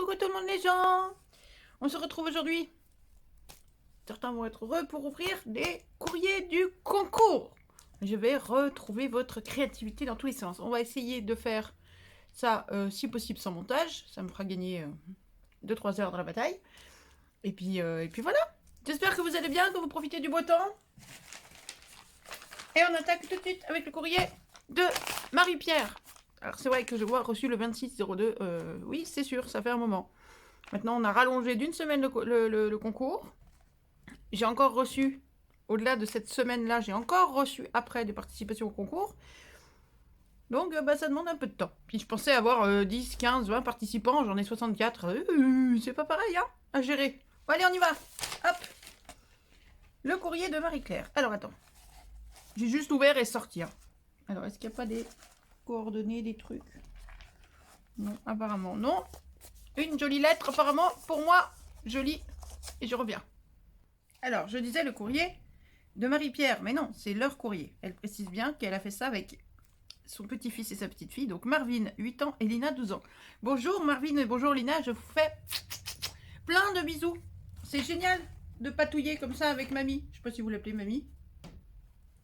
coucou tout le monde les gens. On se retrouve aujourd'hui. Certains vont être heureux pour ouvrir des courriers du concours. Je vais retrouver votre créativité dans tous les sens. On va essayer de faire ça si possible sans montage. Ça me fera gagner 2-3 heures dans la bataille. Et puis voilà. J'espère que vous allez bien, que vous profitez du beau temps. Et on attaque tout de suite avec le courrier de Marie-Pierre. Alors c'est vrai que je vois reçu le 26-02. Oui, c'est sûr, ça fait un moment. Maintenant, on a rallongé d'une semaine le concours. J'ai encore reçu, au-delà de cette semaine-là, j'ai encore reçu après des participations au concours. Donc, ça demande un peu de temps. Puis je pensais avoir 10, 15, 20 participants. J'en ai 64. C'est pas pareil, hein, à gérer. Bon, allez, on y va. Hop. Le courrier de Marie-Claire. Alors, attends. J'ai juste ouvert et sorti. Hein. Alors, est-ce qu'il n'y a pas des coordonnées, des trucs? Non, apparemment non. Une jolie lettre, apparemment, pour moi. Je lis et je reviens. Alors, je disais le courrier de Marie-Pierre. Mais non, c'est leur courrier. Elle précise bien qu'elle a fait ça avec son petit-fils et sa petite-fille. Donc, Marvin, 8 ans, et Lina, 12 ans. Bonjour Marvin et bonjour Lina. Je vous fais plein de bisous. C'est génial de patouiller comme ça avec mamie. Je ne sais pas si vous l'appelez mamie.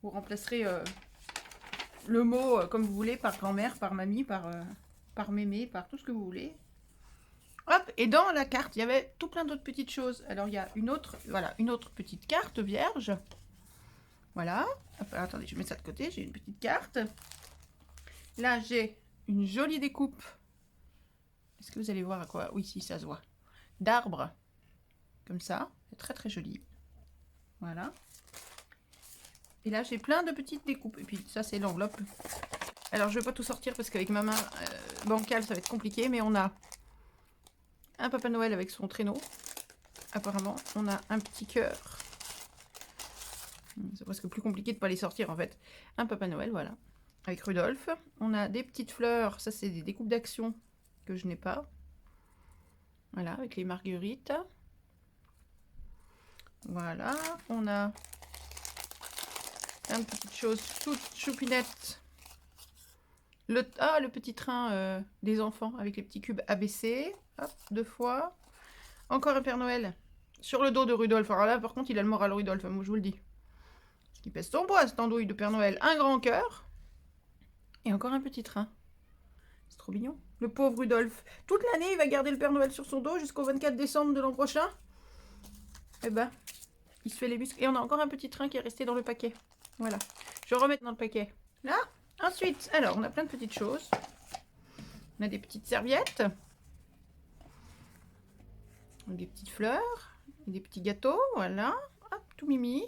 Vous remplacerez le mot comme vous voulez, par grand-mère, par mamie, par mémé, par tout ce que vous voulez. Hop, et dans la carte, il y avait tout plein d'autres petites choses. Alors, il y a une autre petite carte vierge. Voilà. Hop, attendez, je mets ça de côté. J'ai une petite carte. Là, j'ai une jolie découpe. Est-ce que vous allez voir à quoi? Oui, si, ça se voit. D'arbres. Comme ça. C'est très, très joli. Voilà. Et là, j'ai plein de petites découpes. Et puis, ça, c'est l'enveloppe. Alors, je ne vais pas tout sortir parce qu'avec ma main bancale, ça va être compliqué. Mais on a un Papa Noël avec son traîneau. Apparemment, on a un petit cœur. C'est presque plus compliqué de ne pas les sortir, en fait. Un Papa Noël, voilà. Avec Rudolph. On a des petites fleurs. Ça, c'est des découpes d'action que je n'ai pas. Voilà, avec les marguerites. Voilà. On a une petite chose toute choupinette. Le petit train des enfants avec les petits cubes ABC. Hop, 2 fois. Encore un Père Noël sur le dos de Rudolph. Alors là, par contre, il a le moral Rudolph, moi je vous le dis. Parce qu'il pèse son poids, cette andouille de Père Noël. Un grand cœur. Et encore un petit train. C'est trop mignon. Le pauvre Rudolph. Toute l'année, il va garder le Père Noël sur son dos jusqu'au 24 décembre de l'an prochain. Et ben, il se fait les muscles. Et on a encore un petit train qui est resté dans le paquet. Voilà. Je vais remettre dans le paquet. Là. Ensuite, alors, on a plein de petites choses. On a des petites serviettes. Des petites fleurs. Des petits gâteaux. Voilà. Hop, tout mimi.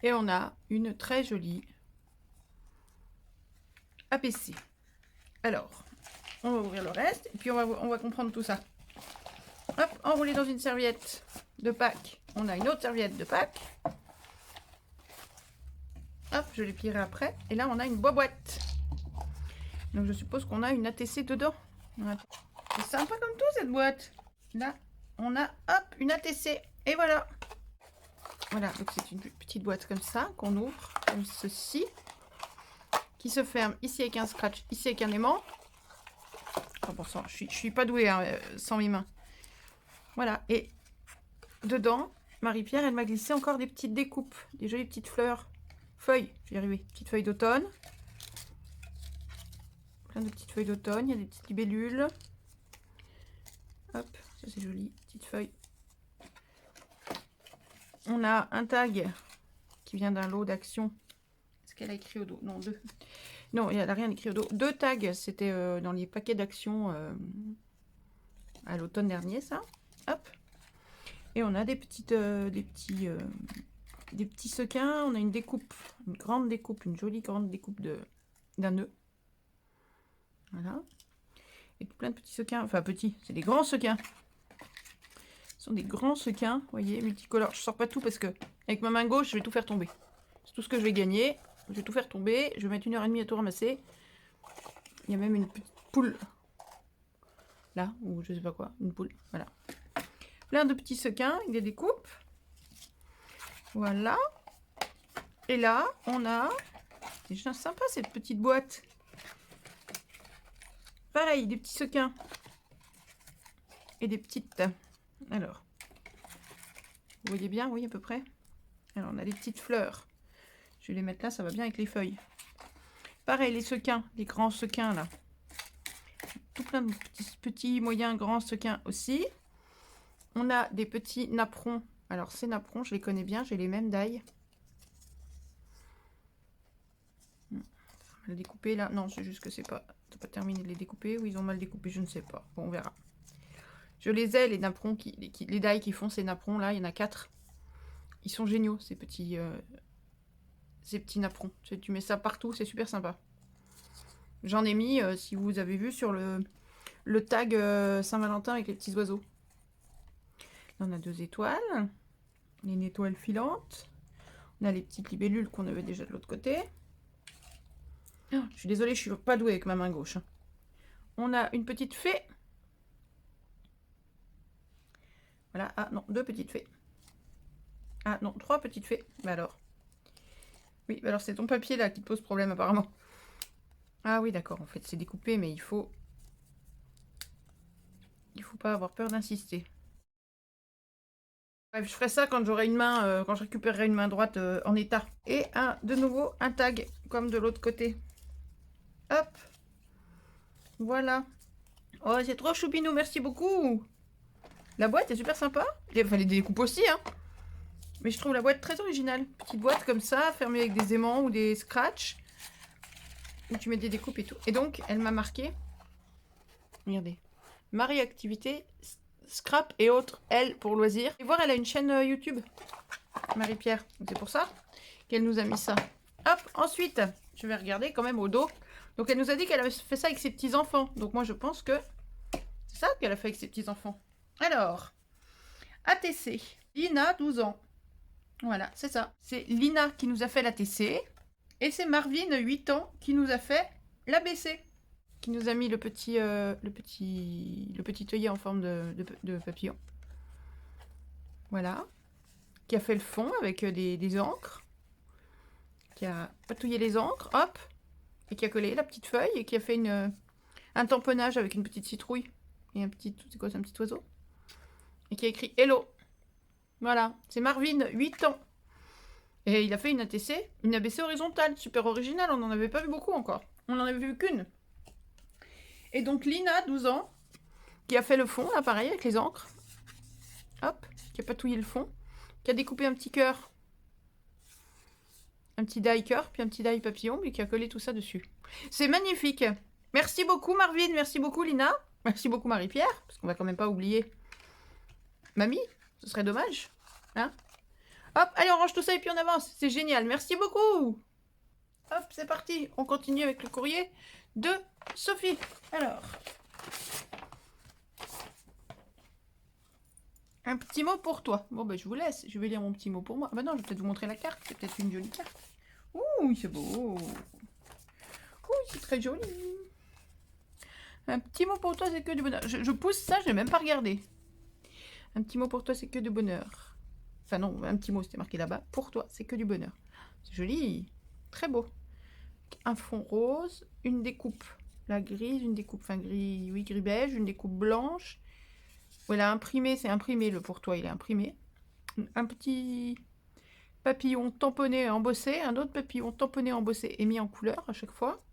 Et on a une très jolie APC. Alors, on va ouvrir le reste. Et puis, on va comprendre tout ça. Hop, enroulé dans une serviette de Pâques. On a une autre serviette de Pâques. Hop, je les plierai après. Et là, on a une boîte. Donc, je suppose qu'on a une ATC dedans. C'est sympa comme tout, cette boîte. Là, on a, hop, une ATC. Et voilà. Voilà, donc c'est une petite boîte comme ça, qu'on ouvre, comme ceci. Qui se ferme ici avec un scratch, ici avec un aimant. 100%, je suis pas douée hein, sans mes mains. Voilà, et dedans, Marie-Pierre, elle m'a glissé encore des petites découpes. Des jolies petites fleurs. Feuilles, je vais y arriver. Petites feuilles d'automne. Plein de petites feuilles d'automne. Il y a des petites libellules. Hop, ça c'est joli. Petites feuilles. On a un tag qui vient d'un lot d'action. Est-ce qu'elle a écrit au dos? Non, 2. Non, elle n'a rien écrit au dos. 2 tags, c'était dans les paquets d'action à l'automne dernier, ça. Hop. Et on a des petits sequins. On a une découpe, une grande découpe, une jolie grande découpe d'un nœud. Voilà. Et plein de petits sequins. Enfin, petits, c'est des grands sequins. Ce sont des grands sequins, vous voyez, multicolores. Je sors pas tout parce que avec ma main gauche, je vais tout faire tomber. C'est tout ce que je vais gagner. Je vais tout faire tomber. Je vais mettre 1h30 à tout ramasser. Il y a même une petite poule. Là, ou je sais pas quoi, une poule. Voilà. Plein de petits sequins avec des découpes. Voilà. Et là, on a... C'est sympa cette petite boîte. Pareil, des petits sequins. et des petites. Alors, vous voyez bien, oui, à peu près. Alors, on a des petites fleurs. Je vais les mettre là, ça va bien avec les feuilles. Pareil, les sequins, les grands sequins, là. Tout plein de petits, moyens, grands sequins aussi. On a des petits napperons. Alors, ces napperons, je les connais bien, j'ai les mêmes d'ail. On va les découper, là. Non, c'est juste que c'est pas terminé de les découper. Ou ils ont mal découpé, je ne sais pas. Bon, on verra. Je les ai, les napperons, les dailles qui font ces napperons, là. Il y en a 4. Ils sont géniaux, ces petits napperons. Tu mets ça partout, c'est super sympa. J'en ai mis, si vous avez vu, sur le tag Saint-Valentin avec les petits oiseaux. Là, on a 2 étoiles. Une étoile filante. On a les petites libellules qu'on avait déjà de l'autre côté. Oh, je suis désolée, je suis pas douée avec ma main gauche. On a une petite fée. Voilà. Ah non, 2 petites fées. Ah non, 3 petites fées. Bah alors. Oui, alors c'est ton papier là qui te pose problème apparemment. Ah oui, d'accord, en fait c'est découpé, mais il faut pas avoir peur d'insister. Bref, je ferai ça quand j'aurai une main, quand je récupérerai une main droite en état. Et de nouveau un tag comme de l'autre côté. Hop. Voilà. Oh, c'est trop choupinou, merci beaucoup. La boîte est super sympa. Enfin, les découpes aussi, hein. Mais je trouve la boîte très originale. Petite boîte comme ça, fermée avec des aimants ou des scratchs. Où tu mets des découpes et tout. Et donc, elle m'a marqué. Regardez. Marie Activité, Scrap et autres, elle, pour loisirs. Et voir, elle a une chaîne YouTube. Marie-Pierre. C'est pour ça qu'elle nous a mis ça. Hop, ensuite, je vais regarder quand même au dos. Donc, elle nous a dit qu'elle avait fait ça avec ses petits-enfants. Donc, moi, je pense que c'est ça qu'elle a fait avec ses petits-enfants. Alors, ATC. Lina, 12 ans. Voilà, c'est ça. C'est Lina qui nous a fait l'ATC. Et c'est Marvin, 8 ans, qui nous a fait l'ABC. Qui nous a mis le petit œillet en forme de papillon. Voilà. Qui a fait le fond avec des encres. Qui a patouillé les encres, hop. Et qui a collé la petite feuille et qui a fait un tamponnage avec une petite citrouille. Et un petit, c'est quoi, c'est un petit oiseau. Et qui a écrit Hello. Voilà, c'est Marvin, 8 ans. Et il a fait une ATC, une ABC horizontale, super originale, on n'en avait pas vu beaucoup encore. On n'en avait vu qu'une. Et donc Lina, 12 ans, qui a fait le fond, là pareil, avec les encres. Hop, qui a patouillé le fond, qui a découpé un petit cœur. Un petit die cœur, puis un petit die papillon, mais qui a collé tout ça dessus. C'est magnifique. Merci beaucoup Marvin, merci beaucoup Lina. Merci beaucoup Marie-Pierre, parce qu'on va quand même pas oublier Mamie, ce serait dommage. Hein? Hop, allez, on range tout ça et puis on avance. C'est génial, merci beaucoup. Hop, c'est parti. On continue avec le courrier de Sophie. Alors, un petit mot pour toi. Bon, ben, je vous laisse. Je vais lire mon petit mot pour moi. Ah, ben non, je vais peut-être vous montrer la carte. C'est peut-être une jolie carte. Ouh, c'est beau. Ouh, c'est très joli. Un petit mot pour toi, c'est que du bonheur. Je pousse ça, je n'ai même pas regardé. Un petit mot pour toi, c'est que du bonheur. Enfin non, un petit mot, c'était marqué là-bas. Pour toi, c'est que du bonheur. C'est joli. Très beau. Un fond rose, une découpe. La grise, une découpe, enfin gris, oui, gris beige, une découpe blanche. Voilà, imprimé, c'est imprimé, le pour toi, il est imprimé. Un petit papillon tamponné, embossé, un autre papillon tamponné, embossé et mis en couleur à chaque fois.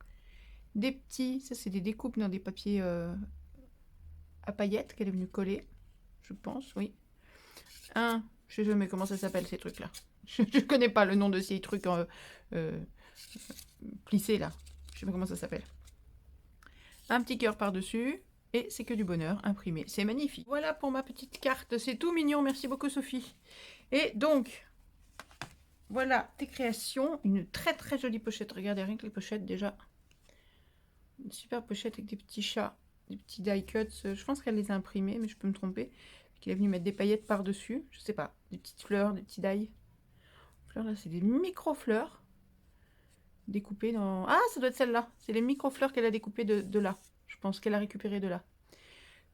Des petits, ça c'est des découpes dans des papiers à paillettes qu'elle est venue coller, je pense, oui. Je sais jamais comment ça s'appelle ces trucs-là. Je connais pas le nom de ces trucs plissés là. Je sais pas comment ça s'appelle. Un petit cœur par-dessus. Et c'est que du bonheur imprimé. C'est magnifique. Voilà pour ma petite carte. C'est tout mignon. Merci beaucoup Sophie. Et donc, voilà tes créations. Une très très jolie pochette. Regardez rien que les pochettes déjà. Une super pochette avec des petits chats. Des petits die cuts. Je pense qu'elle les a imprimés, mais je peux me tromper. Qu'il est venu mettre des paillettes par-dessus. Je sais pas. Des petites fleurs, des petits die. Fleurs là, c'est des micro-fleurs. Découpées dans... Ah, ça doit être celle-là. C'est les micro-fleurs qu'elle a découpées de là. Je pense qu'elle a récupéré de là.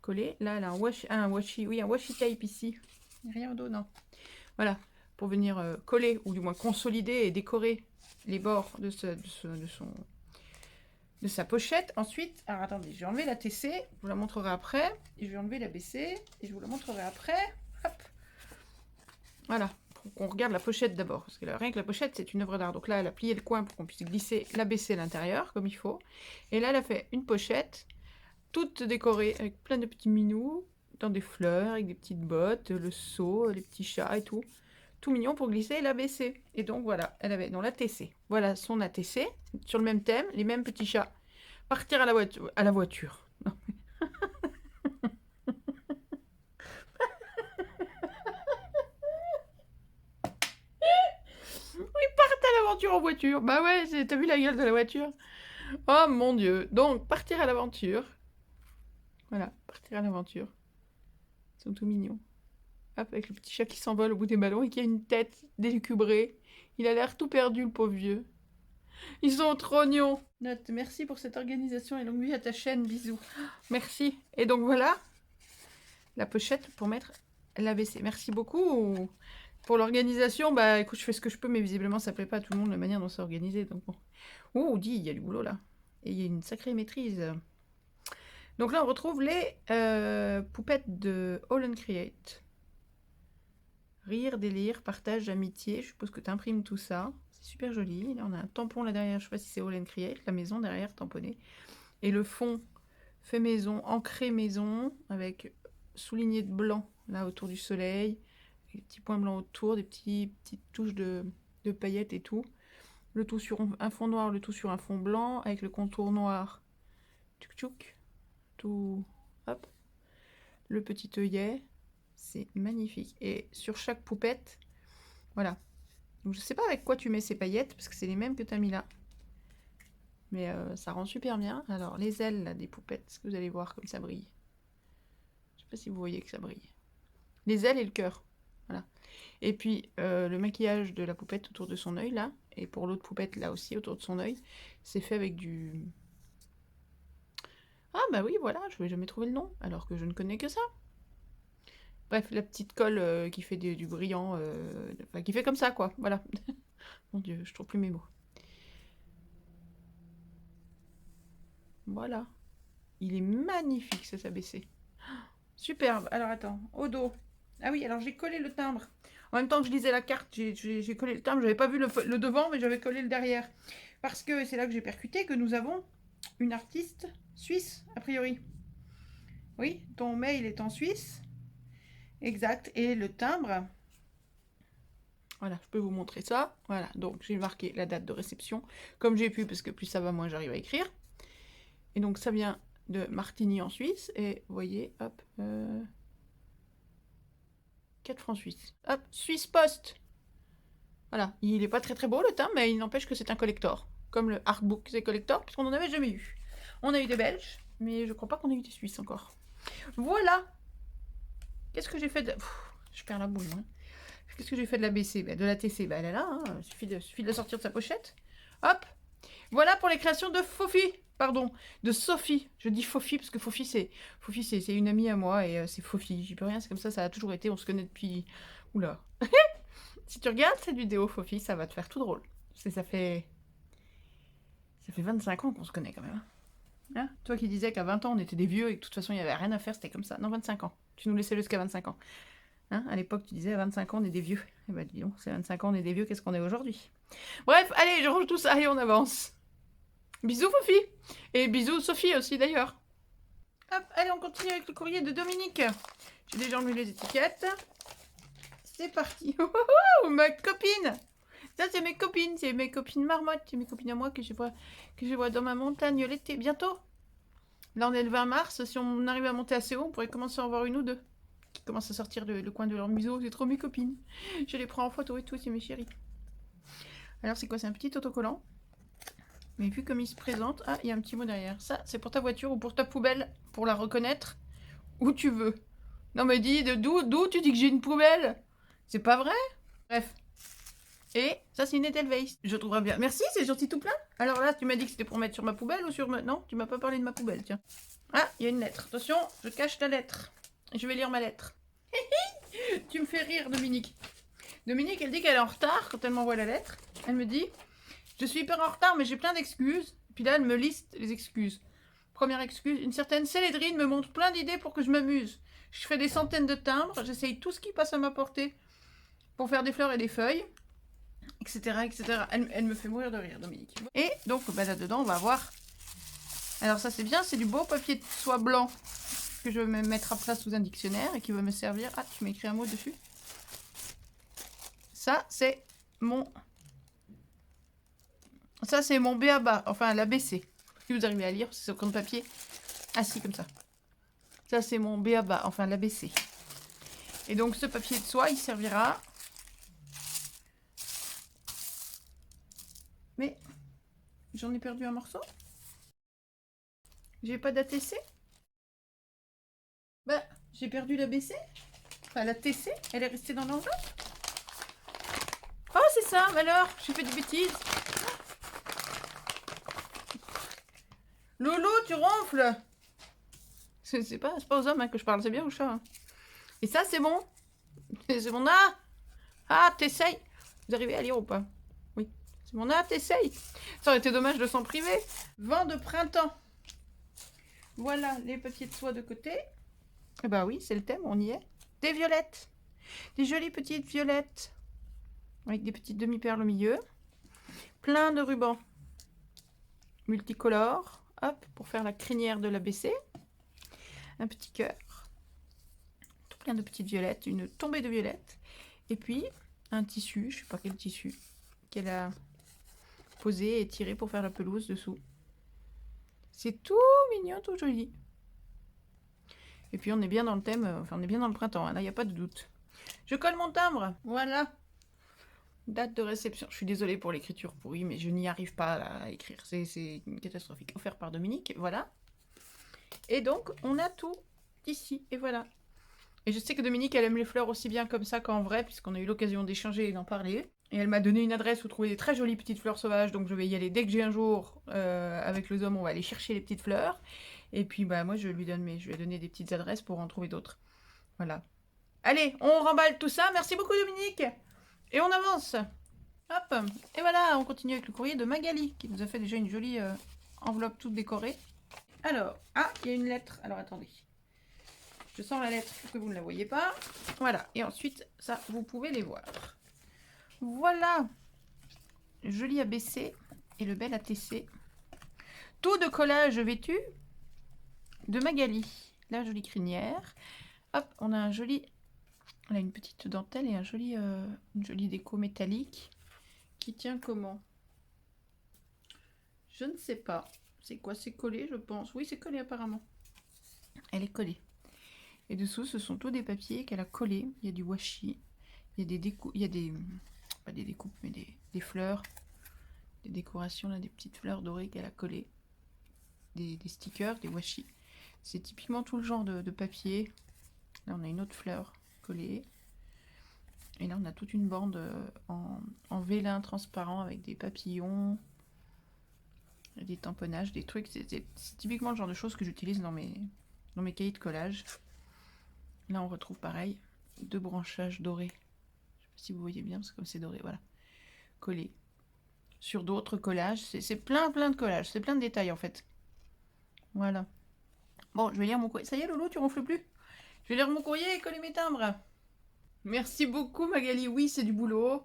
Collé. Là, elle a un washi tape ici. Rien d'autre, non. Voilà. Pour venir coller, ou du moins consolider et décorer les bords de son de sa pochette. Ensuite, alors attendez, je vais enlever la TC, je vous la montrerai après. Et je vais enlever la BC et je vous la montrerai après. Hop. Voilà, pour qu'on regarde la pochette d'abord. Parce que là, rien que la pochette, c'est une œuvre d'art. Donc là, elle a plié le coin pour qu'on puisse glisser la BC à l'intérieur, comme il faut. Et là, elle a fait une pochette, toute décorée, avec plein de petits minous, dans des fleurs, avec des petites bottes, le seau, les petits chats et tout. Tout mignon pour glisser l'ABC. Et donc voilà, elle avait dans l'ATC. Voilà son ATC, sur le même thème, les mêmes petits chats. Partir à la voiture. À la voiture. Non. Ils partent à l'aventure en voiture. Bah ouais, t'as vu la gueule de la voiture? Oh mon dieu. Donc, partir à l'aventure. Voilà, partir à l'aventure. Ils sont tout mignons. Hop, avec le petit chat qui s'envole au bout des ballons et qui a une tête délucubrée. Il a l'air tout perdu, le pauvre vieux. Ils sont trop mignons. Note, merci pour cette organisation et longue vie à ta chaîne, bisous. Merci. Et donc voilà, la pochette pour mettre l'ABC. Merci beaucoup pour l'organisation. Bah écoute, je fais ce que je peux, mais visiblement ça plaît pas à tout le monde la manière dont c'est organisé. Donc bon. Oh, dis, il y a du boulot là. Et il y a une sacrée maîtrise. Donc là, on retrouve les poupettes de All and Create. Rire, délire, partage, amitié. Je suppose que tu imprimes tout ça. C'est super joli. Là, on a un tampon là derrière. Je sais pas si c'est All and Create. La maison derrière, tamponnée. Et le fond fait maison, ancré maison, avec souligné de blanc là autour du soleil. Des petits points blancs autour, des petites touches de paillettes et tout. Le tout sur un fond noir, le tout sur un fond blanc, avec le contour noir. Tchouk tchouk. Tout. Hop. Le petit œillet. C'est magnifique. Et sur chaque poupette, voilà. Donc je sais pas avec quoi tu mets ces paillettes, parce que c'est les mêmes que tu as mis là. Mais ça rend super bien. Alors les ailes là, des poupettes, est-ce que vous allez voir comme ça brille? Je sais pas si vous voyez que ça brille. Les ailes et le cœur. Voilà. Et puis le maquillage de la poupette autour de son œil là. Et pour l'autre poupette là aussi autour de son œil. C'est fait avec du... Ah bah oui, voilà, je vais jamais trouver le nom. Alors que je ne connais que ça. Bref, la petite colle qui fait du brillant, enfin, qui fait comme ça, quoi. Voilà. Mon Dieu, je trouve plus mes mots. Voilà. Il est magnifique, cet ABC. Superbe. Alors, attends. Au dos. Ah oui, alors j'ai collé le timbre. En même temps que je lisais la carte, j'ai collé le timbre. J'avais pas vu le devant, mais j'avais collé le derrière. Parce que c'est là que j'ai percuté que nous avons une artiste suisse, a priori. Oui, ton mail est en Suisse. Exact. Et le timbre, voilà, je peux vous montrer ça. Voilà, donc j'ai marqué la date de réception comme j'ai pu, parce que plus ça va, moins j'arrive à écrire. Et donc ça vient de Martigny en Suisse. Et vous voyez, hop, 4 francs suisses. Hop, Suisse Post. Voilà, il n'est pas très très beau le timbre, mais il n'empêche que c'est un collector. Comme le artbook, c'est collector, puisqu'on n'en avait jamais eu. On a eu des Belges, mais je crois pas qu'on ait eu des Suisses encore. Voilà. Qu'est-ce que j'ai fait de... je perds la boule, hein. Qu'est-ce que j'ai fait de la BC, de la TC? Elle est là, hein. Suffit de la sortir de sa pochette. Hop. Voilà pour les créations de Fofi. Pardon, de Sophie. Je dis Fofi parce que Fofi, c'est une amie à moi et c'est Fofi. J'y peux rien, c'est comme ça a toujours été. On se connaît depuis... Oula. Si tu regardes cette vidéo, Fofi, ça va te faire tout drôle. Ça fait 25 ans qu'on se connaît quand même. Hein, toi qui disais qu'à 20 ans, on était des vieux et que de toute façon, il n'y avait rien à faire, c'était comme ça. Non, 25 ans. Tu nous laissais jusqu'à 25 ans. Hein, à l'époque, tu disais à 25 ans, on est des vieux. Eh ben, dis donc, c'est 25 ans, on est des vieux, qu'est-ce qu'on est aujourd'hui? Bref, allez, je range tout ça et on avance. Bisous, Fofi. Et bisous, Sophie aussi, d'ailleurs. Hop, allez, on continue avec le courrier de Dominique. J'ai déjà enlevé les étiquettes. C'est parti. Oh, oh, oh, ma copine. Ça, c'est mes copines marmottes. C'est mes copines à moi que je vois dans ma montagne l'été. Bientôt. Là, on est le 20 mars. Si on arrive à monter assez haut, on pourrait commencer à en voir une ou deux qui commencent à sortir le coin de leur museau. C'est trop mes copines. Je les prends en photo et tout, c'est mes chéris. Alors, c'est quoi? C'est un petit autocollant. Mais vu comme il se présente... Ah, il y a un petit mot derrière. Ça, c'est pour ta voiture ou pour ta poubelle, pour la reconnaître où tu veux. Non, mais dis, d'où tu dis que j'ai une poubelle? C'est pas vrai? Bref. Et ça, c'est une Edelweiss. Je trouverais bien. Merci, c'est gentil tout plein. Alors là, tu m'as dit que c'était pour mettre sur ma poubelle ou sur ma... Non, tu m'as pas parlé de ma poubelle, tiens. Ah, il y a une lettre. Attention, je cache la lettre. Je vais lire ma lettre. Tu me fais rire, Dominique. Dominique, elle dit qu'elle est en retard quand elle m'envoie la lettre. Elle me dit, je suis hyper en retard, mais j'ai plein d'excuses. Puis là, elle me liste les excuses. Première excuse, une certaine Célédrine me montre plein d'idées pour que je m'amuse. Je fais des centaines de timbres, j'essaye tout ce qui passe à ma portée pour faire des fleurs et des feuilles, etc. etc. Elle me fait mourir de rire, Dominique. Et donc, bah, là-dedans, on va voir. Alors ça, c'est bien, c'est du beau papier de soie blanc que je vais me mettre à plat sous un dictionnaire et qui va me servir... Ah, tu m'as écrit un mot dessus. Ça, c'est mon... Ça, c'est mon B.A.B.A. Enfin, l'ABC. Si vous arrivez à lire, c'est sur compte papier assis comme ça. Ça, c'est mon B.A.B.A. Enfin, l'ABC. Et donc, ce papier de soie, il servira... Mais, j'en ai perdu un morceau. J'ai pas d'ATC. Bah, j'ai perdu l'ABC. Enfin, la TC, elle est restée dans l'enveloppe. Oh, c'est ça, alors, j'ai fait des bêtises. Loulou, tu ronfles. C'est pas aux hommes hein, que je parle, c'est bien aux chats. Hein. Et ça, c'est bon. C'est mon A. Ah, t'essayes. Vous arrivez à lire ou pas? Oui. C'est mon A, t'essayes. Ça aurait été dommage de s'en priver. Vent de printemps. Voilà les papiers de soie de côté. Eh ben oui, c'est le thème, on y est. Des violettes. Des jolies petites violettes. Avec des petites demi-perles au milieu. Plein de rubans multicolores. Hop, pour faire la crinière de l'ABC. Un petit cœur. Tout plein de petites violettes. Une tombée de violettes. Et puis, un tissu, je sais pas quel tissu, qu'elle a posé et tiré pour faire la pelouse dessous. C'est tout mignon, tout joli. Et puis, on est bien dans le thème, enfin, on est bien dans le printemps. Hein, là, il n'y a pas de doute. Je colle mon timbre. Voilà. Date de réception. Je suis désolée pour l'écriture pourrie, mais je n'y arrive pas à écrire. C'est catastrophique. Offert par Dominique. Voilà. Et donc, on a tout ici. Et voilà. Et je sais que Dominique, elle aime les fleurs aussi bien comme ça qu'en vrai, puisqu'on a eu l'occasion d'échanger et d'en parler. Et elle m'a donné une adresse où trouver des très jolies petites fleurs sauvages. Donc, je vais y aller dès que j'ai un jour avec les hommes. On va aller chercher les petites fleurs. Et puis, bah, moi, je lui ai donné des petites adresses pour en trouver d'autres. Voilà. Allez, on remballe tout ça. Merci beaucoup, Dominique. Et on avance. Hop. Et voilà, on continue avec le courrier de Magali, qui nous a fait déjà une jolie enveloppe toute décorée. Alors, ah, il y a une lettre. Alors, attendez. Je sors la lettre pour que vous ne la voyez pas. Voilà. Et ensuite, ça, vous pouvez les voir. Voilà. Joli ABC et le bel ATC. Tout de collage vêtu de Magali. La jolie crinière. Hop, on a un joli... On a une petite dentelle et une jolie déco métallique qui tient comment? Je ne sais pas. C'est quoi? C'est collé, je pense. Oui, c'est collé apparemment. Elle est collée. Et dessous, ce sont tous des papiers qu'elle a collés. Il y a du washi. Il y a des découpes. Il y a des... Pas des découpes, mais des fleurs. Des décorations, là, des petites fleurs dorées qu'elle a collées. Des stickers, des washi. C'est typiquement tout le genre de papier. Là, on a une autre fleur collée. Et là, on a toute une bande en vélin transparent avec des papillons, des tamponnages, des trucs. C'est typiquement le genre de choses que j'utilise dans mes cahiers de collage. Là, on retrouve pareil, deux branchages dorés. Je sais pas si vous voyez bien, parce que comme c'est doré, voilà. Collés. Sur d'autres collages. C'est plein de collages. C'est plein de détails, en fait. Voilà. Bon, je vais lire mon courrier. Ça y est, Lolo, tu ronfles plus? Je vais lire mon courrier et coller mes timbres. Merci beaucoup, Magali. Oui, c'est du boulot.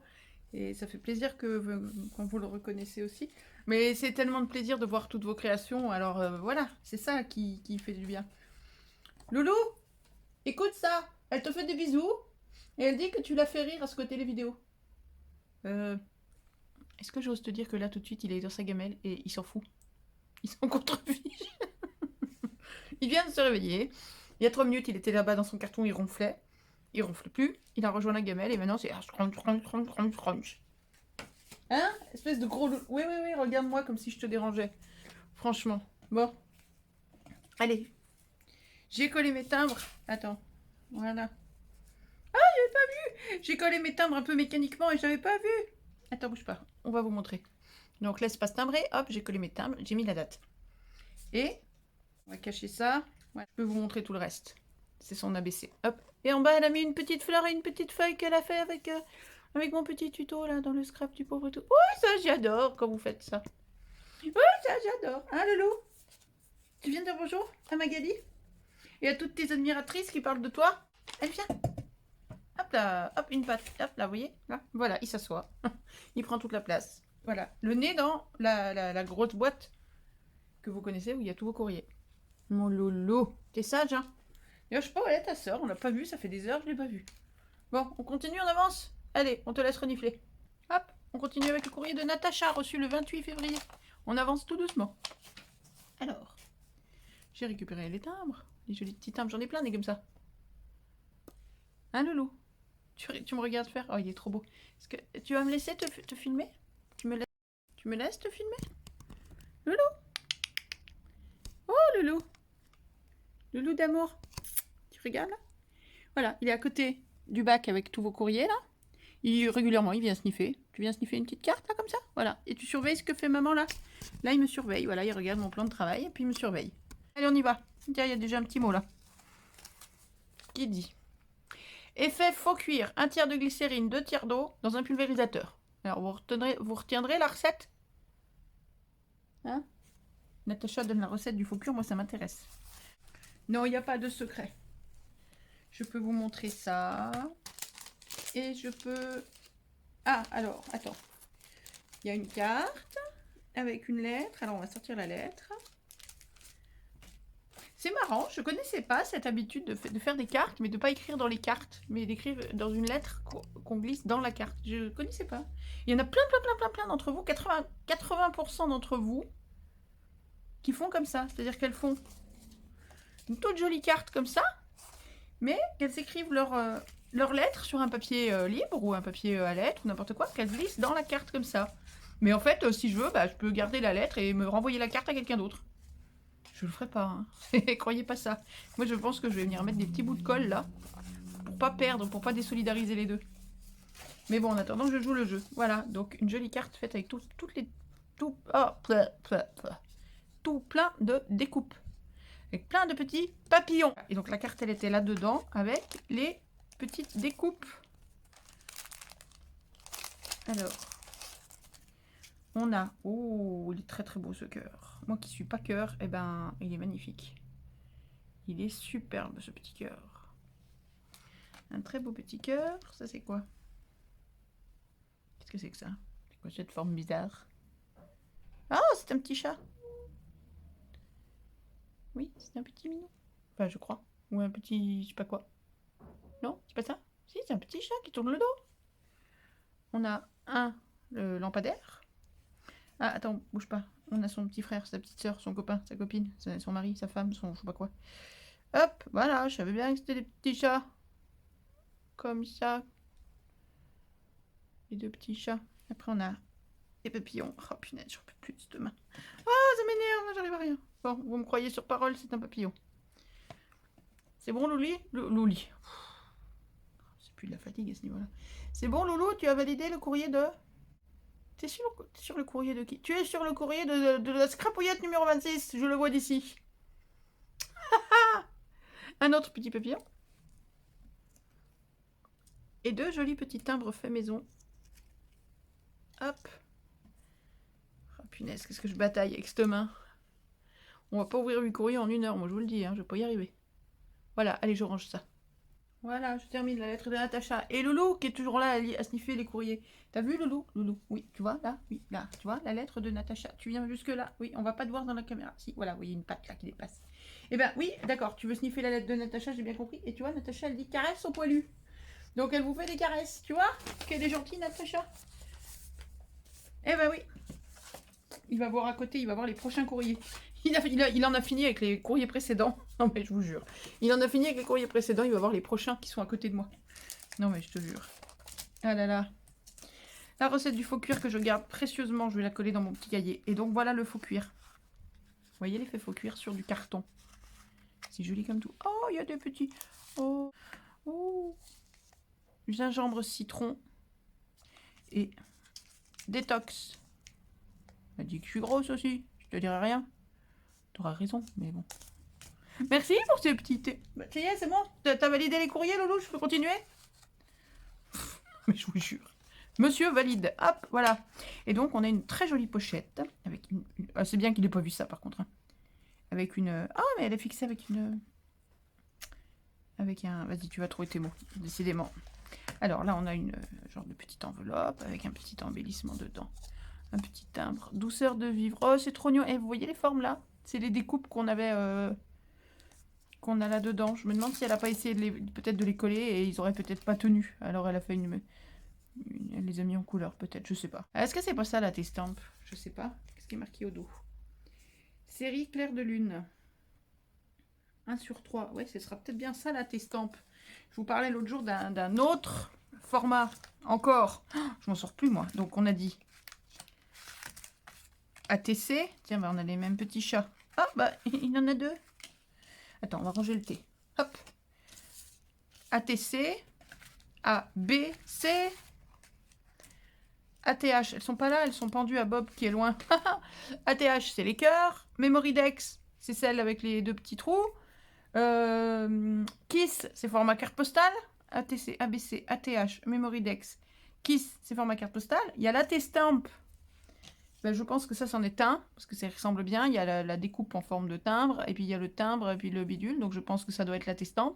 Et ça fait plaisir quand vous le reconnaissez aussi. Mais c'est tellement de plaisir de voir toutes vos créations. Alors voilà, c'est ça qui fait du bien. Loulou, écoute ça. Elle te fait des bisous. Et elle dit que tu l'as fait rire à ce côté les vidéos. Est-ce que j'ose te dire que là, tout de suite, il est dans sa gamelle et il s'en fout? Il s'en contrefiche. Il vient de se réveiller. Il y a 3 minutes, il était là-bas dans son carton, il ronflait. Il ronfle plus, il a rejoint la gamelle et maintenant c'est... Hein? Espèce de gros loup. Oui, regarde-moi comme si je te dérangeais. Franchement. Bon. Allez. J'ai collé mes timbres. Attends. Voilà. Ah, j'avais pas vu! J'ai collé mes timbres un peu mécaniquement et j'avais pas vu. Attends, bouge pas. On va vous montrer. Donc l'espace timbré, hop, j'ai collé mes timbres, j'ai mis la date. Et on va cacher ça. Ouais, je peux vous montrer tout le reste. C'est son ABC. Hop. Et en bas, elle a mis une petite fleur et une petite feuille qu'elle a fait avec mon petit tuto là dans le scrap du pauvre tout. Oh, ça, j'adore quand vous faites ça. Oh, ça, j'adore. Hein, Loulou? Tu viens de dire bonjour à Magali? Et à toutes tes admiratrices qui parlent de toi? Elle vient. Hop là, hop, une patte. Hop là, vous voyez? Là, voilà, il s'assoit. Il prend toute la place. Voilà, le nez dans la grosse boîte que vous connaissez où il y a tous vos courriers. Mon loulou, t'es sage, hein? Et je sais pas où elle est ta soeur, on l'a pas vue, ça fait des heures que je l'ai pas vue. Bon, on continue, on avance? Allez, on te laisse renifler. Hop, on continue avec le courrier de Natacha, reçu le 28 février. On avance tout doucement. Alors, j'ai récupéré les timbres, les jolis petits timbres, j'en ai plein des comme ça. Hein, loulou? Tu me regardes faire? Oh, il est trop beau. Est-ce que tu vas me laisser te filmer? Tu me laisses te filmer? Loulou? Oh, loulou! Loulou d'amour. Tu regardes là? Voilà, il est à côté du bac avec tous vos courriers là. Régulièrement, il vient sniffer. Tu viens sniffer une petite carte là comme ça? Voilà. Et tu surveilles ce que fait maman là. Là, il me surveille. Voilà, il regarde mon plan de travail et puis il me surveille. Allez, on y va. Tiens, il y a déjà un petit mot là. Qui dit? Effet faux cuir, 1 tiers de glycérine, 2 tiers d'eau dans un pulvérisateur. Alors, vous retiendrez la recette? Hein? Natacha donne la recette du faux cuir, moi ça m'intéresse. Non, il n'y a pas de secret. Je peux vous montrer ça. Et je peux... Ah, alors, attends. Il y a une carte avec une lettre. Alors, on va sortir la lettre. C'est marrant, je connaissais pas cette habitude de faire des cartes, mais de pas écrire dans les cartes, mais d'écrire dans une lettre qu'on glisse dans la carte. Je connaissais pas. Il y en a plein d'entre vous, 80% d'entre vous, qui font comme ça. C'est-à-dire qu'elles font une toute jolie carte comme ça, mais qu'elles écrivent leur lettre sur un papier libre ou un papier à lettres ou n'importe quoi, qu'elles glissent dans la carte comme ça. Mais en fait, si je veux, bah, je peux garder la lettre et me renvoyer la carte à quelqu'un d'autre. Je le ferai pas, hein. Croyez pas ça. Moi, je pense que je vais venir mettre des petits bouts de colle là, pour pas perdre, pour pas désolidariser les deux. Mais bon, en attendant, je joue le jeu. Voilà, donc une jolie carte faite avec tout plein de découpes. Avec plein de petits papillons. Et donc la carte, elle était là-dedans avec les petites découpes. Alors, on a... Oh, il est très beau ce cœur. Moi qui suis pas cœur, eh ben, il est magnifique. Il est superbe ce petit cœur. Un très beau petit cœur. Ça c'est quoi? Qu'est-ce que c'est que ça? C'est quoi cette forme bizarre? Ah, c'est un petit chat. Oui, c'est un petit minou. Enfin, je crois. Ou un petit... je sais pas quoi. Non, c'est pas ça? Si, c'est un petit chat qui tourne le dos. On a le lampadaire. Ah, attends, bouge pas. On a son petit frère, sa petite soeur, son copain, sa copine, son mari, sa femme, son je sais pas quoi. Hop, voilà, je savais bien que c'était des petits chats. Comme ça. Les deux petits chats. Après, on a des papillons. Oh punaise, j'en peux plus de cette main. Oh, ça m'énerve, j'arrive à rien. Bon, vous me croyez sur parole, c'est un papillon. C'est bon, Louli? Louli. C'est plus de la fatigue à ce niveau-là. C'est bon, Loulou, tu as validé le courrier de... T'es sur le courrier de qui? Tu es sur le courrier de la scrapouillette numéro 26, je le vois d'ici. Un autre petit papillon. Et 2 jolis petits timbres faits maison. Hop. Oh punaise, qu'est-ce que je bataille avec cette main. On va pas ouvrir 8 courriers en 1 heure, moi je vous le dis, hein, je vais pas y arriver. Voilà, allez, je range ça. Voilà, je termine la lettre de Natacha. Et Loulou, qui est toujours là à sniffer les courriers. T'as vu Loulou? Loulou, oui, tu vois, là? Oui, là, tu vois, la lettre de Natacha. Tu viens jusque là? Oui, on va pas te voir dans la caméra. Si, voilà, oui, il y a une patte là qui dépasse. Eh ben oui, d'accord, tu veux sniffer la lettre de Natacha, j'ai bien compris. Et tu vois, Natacha, elle dit caresse au poilu. Donc elle vous fait des caresses, tu vois? Qu'elle est gentille, Natacha. Eh ben oui. Il va voir à côté, il va voir les prochains courriers. Il en a fini avec les courriers précédents. Non mais je vous jure. Il en a fini avec les courriers précédents, il va voir les prochains qui sont à côté de moi. Non mais je te jure. Ah là là. La recette du faux cuir que je garde précieusement, je vais la coller dans mon petit cahier. Et donc voilà le faux cuir. Vous voyez l'effet faux cuir sur du carton. C'est joli comme tout. Oh, il y a des petits... Oh, oh. Gingembre citron. Et détox. Elle dit que je suis grosse aussi. Je te dirai rien. T'auras raison, mais bon. Merci pour ces petits thés. Bah, ça y est, c'est bon. T'as validé les courriers, Loulou? Je peux continuer? Mais je vous jure. Monsieur valide. Hop, voilà. Et donc, on a une très jolie pochette. Avec une... Ah, c'est bien qu'il n'ait pas vu ça, par contre. Hein. Avec une... Ah, mais elle est fixée avec une... Avec un... Vas-y, tu vas trouver tes mots, décidément. Alors là, on a une genre de petite enveloppe avec un petit embellissement dedans. Un petit timbre. Douceur de vivre. Oh, c'est trop mignon. Et vous voyez les formes là? C'est les découpes qu'on avait... qu'on a là-dedans. Je me demande si elle n'a pas essayé peut-être de les coller et ils auraient peut-être pas tenu. Alors elle a fait elle les a mis en couleur peut-être, je sais pas. Est-ce que c'est pas ça la Testamp? Je sais pas. Qu'est-ce qui est marqué au dos? Série Clair de Lune. 1 sur 3. Ouais, ce sera peut-être bien ça la Testamp. Je vous parlais l'autre jour d'un autre format. Encore. Oh, je m'en sors plus moi. Donc on a dit ATC. Tiens, bah, on a les mêmes petits chats. Ah bah il en a deux. Attends, on va ranger le thé. Hop. ATC. A, B, C. ATH. Elles sont pas là, elles sont pendues à Bob qui est loin. ATH, c'est les cœurs. Memoridex, c'est celle avec les deux petits trous. Kiss, c'est format carte postale. ATC, ABC, ATH, Memoridex. Kiss, c'est format carte postale. Il y a la Testamp. Ben, je pense que ça, c'en est un, parce que ça ressemble bien. Il y a la découpe en forme de timbre, et puis il y a le timbre, et puis le bidule. Donc je pense que ça doit être la Testamp.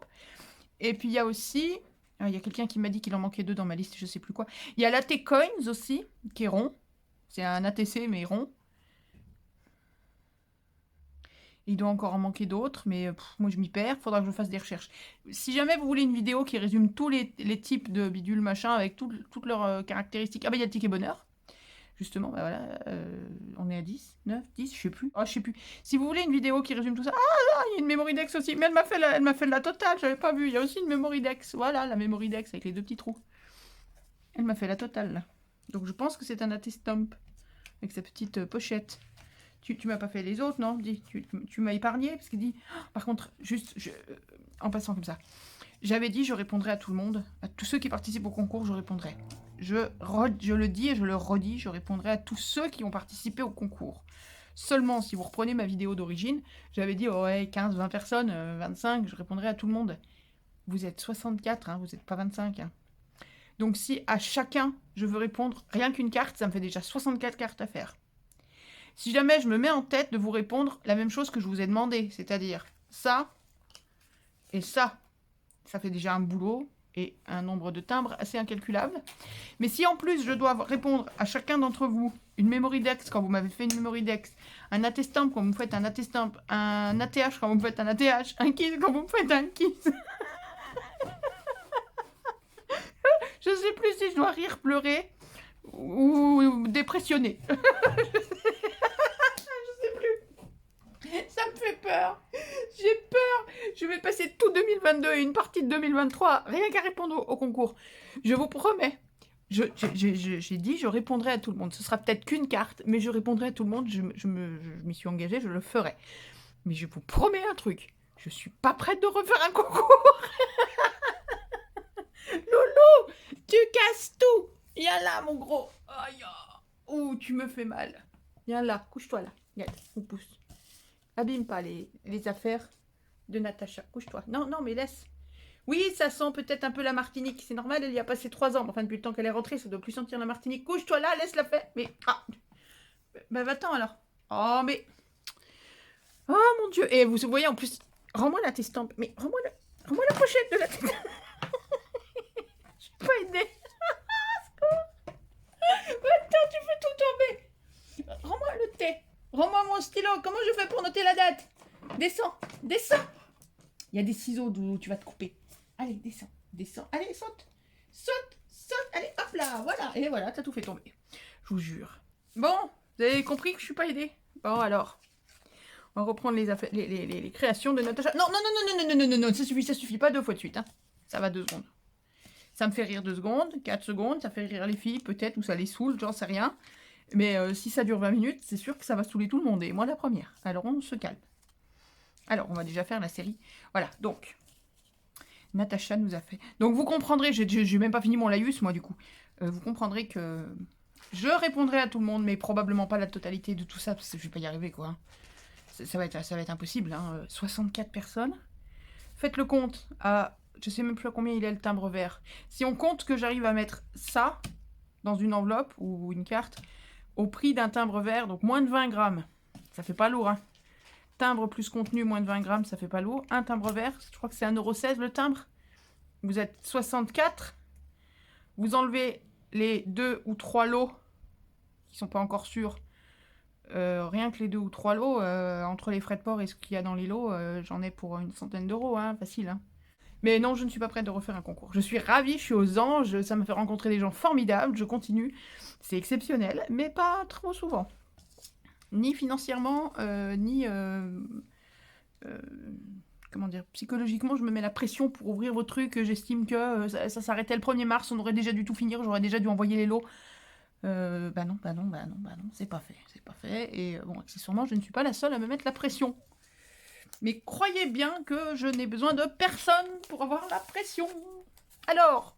Et puis il y a aussi... Ah, il y a quelqu'un qui m'a dit qu'il en manquait deux dans ma liste, je sais plus quoi. Il y a l'AT Coins aussi, qui est rond. C'est un ATC, mais rond. Il doit encore en manquer d'autres, mais moi je m'y perds, faudra que je fasse des recherches. Si jamais vous voulez une vidéo qui résume tous les types de bidules, machin, avec toutes leurs caractéristiques... Ah bah il y a le ticket bonheur. Justement, bah voilà, on est à 10, 9, 10, je sais plus. Ah, je sais plus. Si vous voulez une vidéo qui résume tout ça... Ah, il y a une Memoridex aussi. Mais elle m'a fait de la totale, j'avais pas vu. Il y a aussi une Memoridex. Voilà, la Memoridex avec les deux petits trous. Elle m'a fait la totale, là. Donc je pense que c'est un Testamp. Avec sa petite pochette. Tu m'as pas fait les autres, non? Dis, tu m'as épargné, parce qu'il dit... Par contre, juste, en passant comme ça. J'avais dit, je répondrai à tout le monde. À tous ceux qui participent au concours, je répondrai. Je le dis et je le redis, je répondrai à tous ceux qui ont participé au concours. Seulement, si vous reprenez ma vidéo d'origine, j'avais dit, oh ouais, 15, 20 personnes, 25, je répondrai à tout le monde. Vous êtes 64, hein, vous n'êtes pas 25. Hein. Donc si à chacun, je veux répondre rien qu'une carte, ça me fait déjà 64 cartes à faire. Si jamais je me mets en tête de vous répondre la même chose que je vous ai demandé, c'est-à-dire ça et ça, ça fait déjà un boulot et un nombre de timbres assez incalculable. Mais si en plus je dois répondre à chacun d'entre vous une Memoridex quand vous m'avez fait une Memoridex, un Atestamp quand vous me faites un Atestamp, un ATH quand vous me faites un ATH, un Kiss quand vous me faites un Kiss. Je sais plus si je dois rire, pleurer ou dépressionner. Ça me fait peur. J'ai peur. Je vais passer tout 2022 et une partie de 2023 rien qu'à répondre au concours. Je vous promets. J'ai dit, je répondrai à tout le monde. Ce sera peut-être qu'une carte, mais je répondrai à tout le monde. Je m'y suis engagée, je le ferai. Mais je vous promets un truc. Je suis pas prête de refaire un concours. Loulou, tu casses tout. Viens là, mon gros. Aïe. Ouh, tu me fais mal. Viens là, couche-toi là. Regarde, on pousse. Abîme pas les affaires de Natacha. Couche-toi. Non, non, mais laisse. Oui, ça sent peut-être un peu la Martinique. C'est normal, elle y a passé 3 ans. Enfin, depuis le temps qu'elle est rentrée, ça doit plus sentir la Martinique. Couche-toi là, laisse-la faire. Mais, ah. Ben, va-t'en alors. Oh, mais... Oh, mon Dieu. Et vous voyez, en plus... Rends-moi la Testamp. Mais rends-moi la pochette de la Testamp. Je peux pas aider. Attends, tu fais tout tomber. Rends-moi le thé. Rends-moi mon stylo. Comment je fais pour noter la date? Descends. Descends. Il y a des ciseaux d'où tu vas te couper. Allez, descends. Descends. Allez, saute. Saute. Saute. Allez, hop là. Voilà. Et voilà, t'as tout fait tomber. Je vous jure. Bon, vous avez compris que je suis pas aidée? Bon, alors. On va reprendre les créations de Natacha. Non, non, non, non, non, non, non, non, ça suffit pas 2 fois de suite. Hein. Ça va 2 secondes. Ça me fait rire 2 secondes, 4 secondes, ça fait rire les filles, peut-être, ou ça les saoule, j'en sais rien. Mais si ça dure 20 minutes, c'est sûr que ça va saouler tout le monde, et moi la première. Alors on se calme. Alors, on va déjà faire la série. Voilà, donc, Natacha nous a fait... Donc vous comprendrez, j'ai même pas fini mon laïus, moi, du coup. Vous comprendrez que je répondrai à tout le monde, mais probablement pas la totalité de tout ça, parce que je vais pas y arriver, quoi. Ça va être impossible, hein. 64 personnes. Faites le compte à... Je sais même plus à combien il est le timbre vert. Si on compte que j'arrive à mettre ça dans une enveloppe ou une carte au prix d'un timbre vert, donc moins de 20 grammes. Ça fait pas lourd, hein. Timbre plus contenu, moins de 20 grammes, ça fait pas lourd. Un timbre vert, je crois que c'est 1,16 € le timbre. Vous êtes 64. Vous enlevez les 2 ou 3 lots qui sont pas encore sûrs. Rien que les 2 ou 3 lots, entre les frais de port et ce qu'il y a dans les lots, j'en ai pour une centaine d'euros, hein, facile. Hein. Mais non, je ne suis pas prête de refaire un concours. Je suis ravie, je suis aux anges, ça me fait rencontrer des gens formidables, je continue. C'est exceptionnel, mais pas trop souvent. Ni financièrement, ni... comment dire, psychologiquement, je me mets la pression pour ouvrir vos trucs. J'estime que ça s'arrêtait le 1er mars, on aurait déjà dû tout finir, j'aurais déjà dû envoyer les lots. Bah non, c'est pas fait. Et bon, accessoirement, je ne suis pas la seule à me mettre la pression. Mais croyez bien que je n'ai besoin de personne pour avoir la pression. Alors,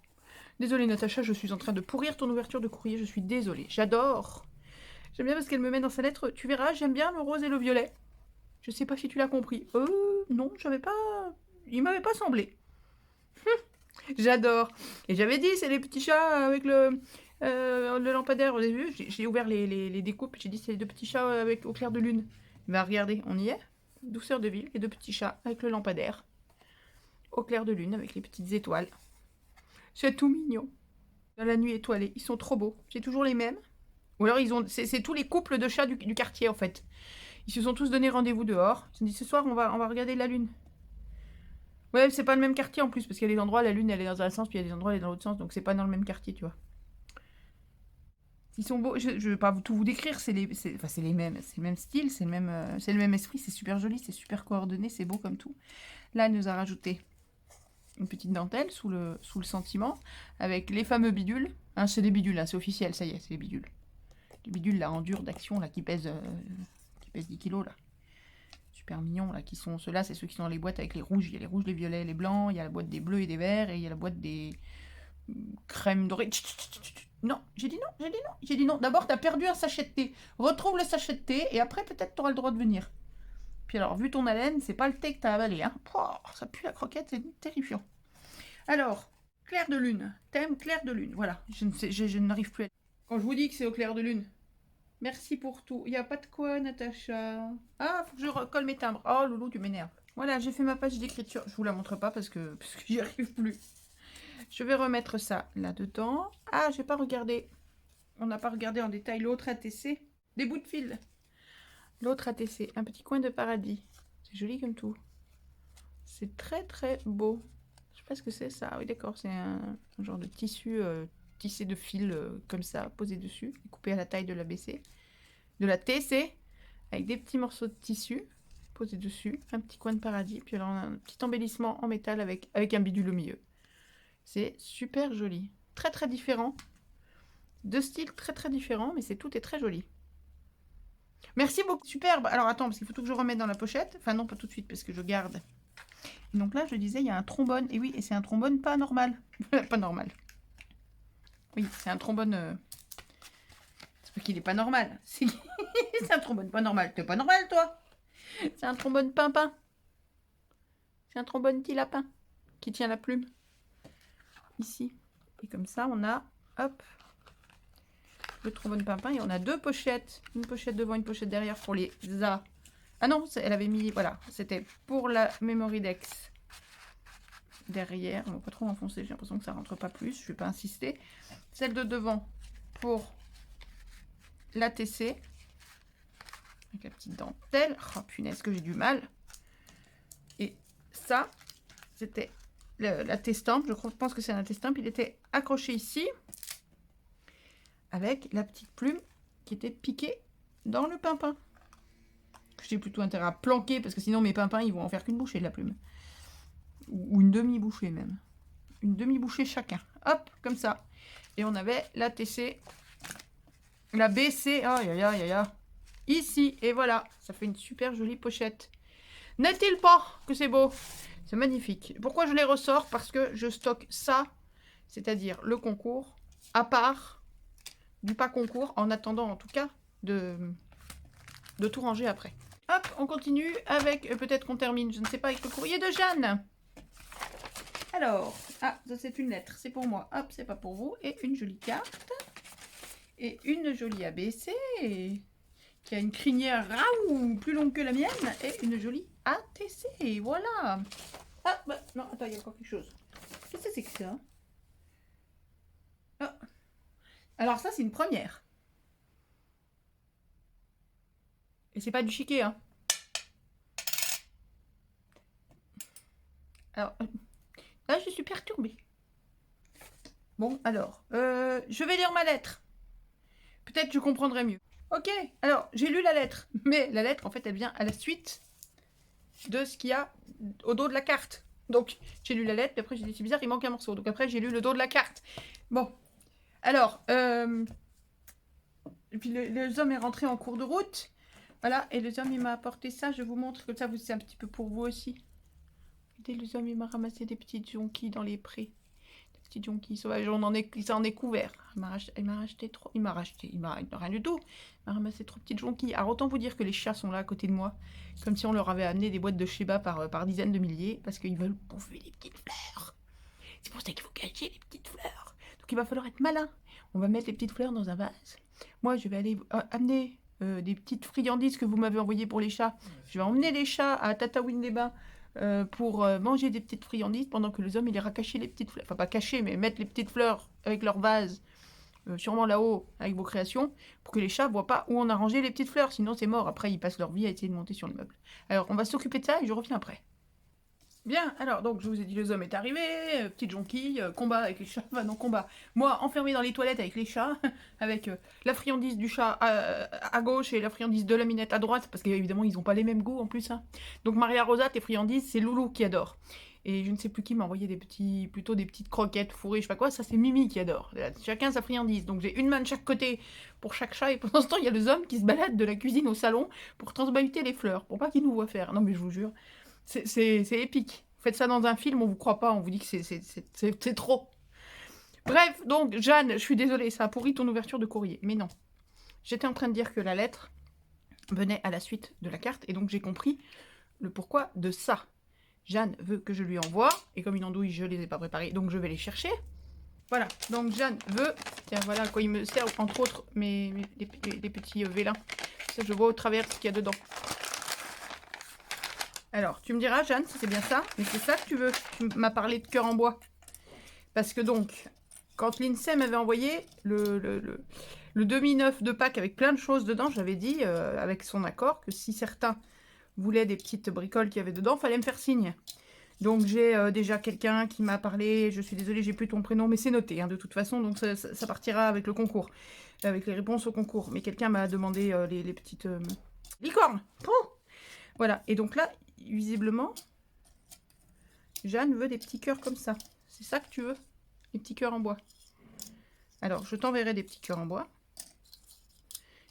désolée Natacha, je suis en train de pourrir ton ouverture de courrier, je suis désolée. J'adore. J'aime bien parce qu'elle me met dans sa lettre, tu verras, j'aime bien le rose et le violet. Je sais pas si tu l'as compris. Non, j'avais pas... Il m'avait pas semblé. J'adore. Et j'avais dit, c'est les petits chats avec le lampadaire. Vous avez vu, j'ai ouvert les découpes, j'ai dit, c'est les 2 petits chats avec au clair de lune. Bah regardez, on y est. Douceur de ville, les 2 petits chats avec le lampadaire. Au clair de lune, avec les petites étoiles. C'est tout mignon. Dans la nuit étoilée, ils sont trop beaux. C'est toujours les mêmes. Ou alors, c'est tous les couples de chats du quartier, en fait. Ils se sont tous donné rendez-vous dehors. Ils se sont dit, ce soir, on va regarder la lune. Ouais, c'est pas le même quartier, en plus, parce qu'il y a des endroits, la lune, elle est dans un sens, puis il y a des endroits, elle est dans l'autre sens. Donc, c'est pas dans le même quartier, tu vois. Ils sont beaux. Je vais pas tout vous décrire. C'est les mêmes. C'est le même style. C'est le même esprit. C'est super joli. C'est super coordonné. C'est beau comme tout. Là, elle nous a rajouté une petite dentelle sous le sentiment. Avec les fameux bidules. Hein, c'est des bidules. Hein, c'est officiel. Ça y est, c'est les bidules. Les bidules là, en dur d'action là, qui pèsent 10 kilos. Là. Super mignons. Là, qui sont ceux-là. C'est ceux qui sont dans les boîtes avec les rouges. Il y a les rouges, les violets, les blancs. Il y a la boîte des bleus et des verts. Et il y a la boîte des crèmes dorées. Non, j'ai dit non. D'abord, t'as perdu un sachet de thé. Retrouve le sachet de thé et après, peut-être, t'auras le droit de venir. Puis alors, vu ton haleine, c'est pas le thé que t'as avalé. Hein. Ça pue la croquette, c'est terrifiant. Alors, clair de lune. Thème clair de lune. Voilà, je n'arrive plus à... Quand je vous dis que c'est au clair de lune, merci pour tout. Il n'y a pas de quoi, Natacha. Ah, faut que je recolle mes timbres. Oh, loulou, tu m'énerves. Voilà, j'ai fait ma page d'écriture. Je vous la montre pas parce que j'y arrive plus. Je vais remettre ça là-dedans. Ah, j'ai pas regardé. On n'a pas regardé en détail l'autre ATC. Des bouts de fil. L'autre ATC. Un petit coin de paradis. C'est joli comme tout. C'est très très beau. Je sais pas ce que c'est ça. Oui, d'accord. C'est un genre de tissu tissé de fil comme ça, posé dessus. Coupé à la taille de la BC. De la TC. Avec des petits morceaux de tissu posés dessus. Un petit coin de paradis. Puis alors, on a un petit embellissement en métal avec un bidule au milieu. C'est super joli. Très très différent. 2 styles très très différents, mais tout est très joli. Merci beaucoup. Superbe. Alors attends, parce qu'il faut tout que je remette dans la pochette. Enfin non, pas tout de suite, parce que je garde. Et donc là, je disais, il y a un trombone. Et oui, et c'est un trombone pas normal. Pas normal. Oui, c'est un trombone... C'est pas qu'il est pas normal. C'est un trombone pas normal. T'es pas normal, toi? C'est un trombone pimpin. C'est un trombone petit lapin qui tient la plume. Ici. Et comme ça, on a, hop, le trombone pimpin. Et on a 2 pochettes. Une pochette devant, une pochette derrière pour les A. Ah non, elle avait mis, voilà, c'était pour la Memory Dex. Derrière, on va pas trop enfoncer, j'ai l'impression que ça rentre pas plus. Je vais pas insister. Celle de devant pour l'ATC. Avec la petite dentelle. Oh punaise, que j'ai du mal. Et ça, c'était... la T-stamp, je pense que c'est un T-stamp, il était accroché ici avec la petite plume qui était piquée dans le pimpin. J'ai plutôt intérêt à planquer parce que sinon mes pimpins ils vont en faire qu'une bouchée de la plume. Ou une demi-bouchée même. Une demi-bouchée chacun. Hop, comme ça. Et on avait la TC, la BC, ici. Et voilà, ça fait une super jolie pochette. N'est-il pas que c'est beau? C'est magnifique. Pourquoi je les ressors? Parce que je stocke ça, c'est-à-dire le concours, à part du pas concours, en attendant en tout cas de tout ranger après. Hop, on continue avec, peut-être qu'on termine, je ne sais pas, avec le courrier de Jeanne. Alors, ah, ça c'est une lettre, c'est pour moi. Hop, c'est pas pour vous. Et une jolie carte. Et une jolie ABC qui a une crinière raoult, plus longue que la mienne, et une jolie ATC. Voilà. Ah, bah, non, attends, il y a encore quelque chose. Qu'est-ce que c'est que ça? Ah. Alors ça, c'est une première. Et c'est pas du chiquet, hein. Alors, là, je suis perturbée. Bon, alors, je vais lire ma lettre. Peut-être je comprendrai mieux. Ok, alors, j'ai lu la lettre. Mais la lettre, en fait, elle vient à la suite de ce qu'il y a au dos de la carte. Donc, j'ai lu la lettre, puis après, j'ai dit, c'est bizarre, il manque un morceau. Donc après, j'ai lu le dos de la carte. Bon, alors, et puis le homme est rentré en cours de route. Voilà, et le homme, il m'a apporté ça. Je vous montre, comme ça, c'est un petit peu pour vous aussi. Regardez, le homme, il m'a ramassé des petites jonquilles dans les prés. Des petites jonquilles sauvages, il s'en est couvert. Il m'a racheté trop. Il m'a rien du tout. Il m'a ramassé 3 petites jonquilles. Alors, autant vous dire que les chats sont là à côté de moi. Comme si on leur avait amené des boîtes de Sheba par dizaines de milliers. Parce qu'ils veulent bouffer les petites fleurs. C'est pour ça qu'il faut cacher les petites fleurs. Donc, il va falloir être malin. On va mettre les petites fleurs dans un vase. Moi, je vais aller amener des petites friandises que vous m'avez envoyées pour les chats. Je vais emmener les chats à Tataouine-les-Bains pour manger des petites friandises pendant que les hommes, il ira cacher les petites fleurs. Enfin, pas cacher, mais mettre les petites fleurs avec leur vase, sûrement là-haut, avec vos créations, pour que les chats ne voient pas où on a rangé les petites fleurs. Sinon, c'est mort. Après, ils passent leur vie à essayer de monter sur le meuble. Alors, on va s'occuper de ça et je reviens après. Bien, alors, donc, je vous ai dit, le homme est arrivé, petite jonquille, combat avec les chats, enfin non, combat. Moi, enfermé dans les toilettes avec les chats, avec la friandise du chat à gauche et la friandise de la minette à droite, parce qu'évidemment, ils n'ont pas les mêmes goûts en plus. Hein. Donc, Maria Rosa, tes friandises, c'est Loulou qui adore. Et je ne sais plus qui m'a envoyé plutôt des petites croquettes fourrées, je sais pas quoi, ça c'est Mimi qui adore. Chacun sa friandise. Donc, j'ai une main de chaque côté pour chaque chat, et pendant ce temps, il y a le homme qui se balade de la cuisine au salon pour transbahuter les fleurs, pour pas qu'il nous voit faire. Non, mais je vous jure. C'est épique. Faites ça dans un film, on vous croit pas, on vous dit que c'est trop. Bref, donc, Jeanne, je suis désolée, ça a pourri ton ouverture de courrier. Mais non. J'étais en train de dire que la lettre venait à la suite de la carte, et donc j'ai compris le pourquoi de ça. Jeanne veut que je lui envoie, et comme une andouille, je les ai pas préparées, donc je vais les chercher. Voilà, donc Jeanne veut, tiens, voilà à quoi il me sert, entre autres, les petits vélins. Ça, je vois au travers ce qu'il y a dedans. Alors, tu me diras, Jeanne, si c'est bien ça, mais c'est ça que tu veux. Tu m'as parlé de cœur en bois. Parce que donc, quand l'INSEE m'avait envoyé le demi-neuf de Pâques avec plein de choses dedans, j'avais dit, avec son accord, que si certains voulaient des petites bricoles qu'il y avait dedans, il fallait me faire signe. Donc, j'ai déjà quelqu'un qui m'a parlé, je suis désolée, j'ai plus ton prénom, mais c'est noté, hein, de toute façon, donc ça partira avec le concours, avec les réponses au concours. Mais quelqu'un m'a demandé les petites licornes. Oh, voilà, et donc là, visiblement, Jeanne veut des petits cœurs comme ça. C'est ça que tu veux? Des petits cœurs en bois. Alors, je t'enverrai des petits cœurs en bois.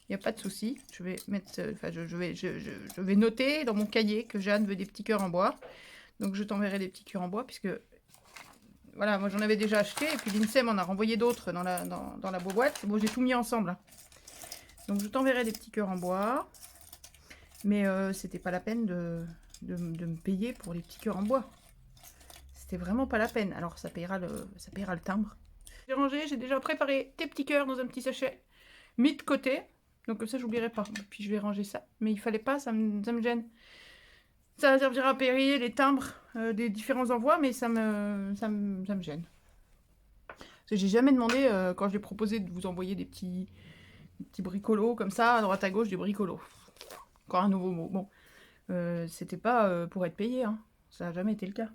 Il n'y a pas de souci. Je vais mettre, enfin, je vais noter dans mon cahier que Jeanne veut des petits cœurs en bois. Donc, je t'enverrai des petits cœurs en bois, puisque, voilà, moi j'en avais déjà acheté, et puis l'INSEE m'en a renvoyé d'autres dans la boîte. Bon, j'ai tout mis ensemble. Hein. Donc, je t'enverrai des petits cœurs en bois. Mais c'était pas la peine de me payer pour les petits cœurs en bois. C'était vraiment pas la peine. Alors ça payera le timbre. J'ai rangé, j'ai déjà préparé tes petits cœurs dans un petit sachet, mis de côté. Donc comme ça j'oublierai pas. Puis je vais ranger ça. Mais il fallait pas, ça me gêne. Ça servira à payer les timbres des différents envois, mais ça me gêne. Parce que j'ai jamais demandé, quand j'ai proposé de vous envoyer des petits bricolos comme ça, à droite à gauche, des bricolos. Encore un nouveau mot. Bon, c'était pas pour être payé, hein. Ça n'a jamais été le cas.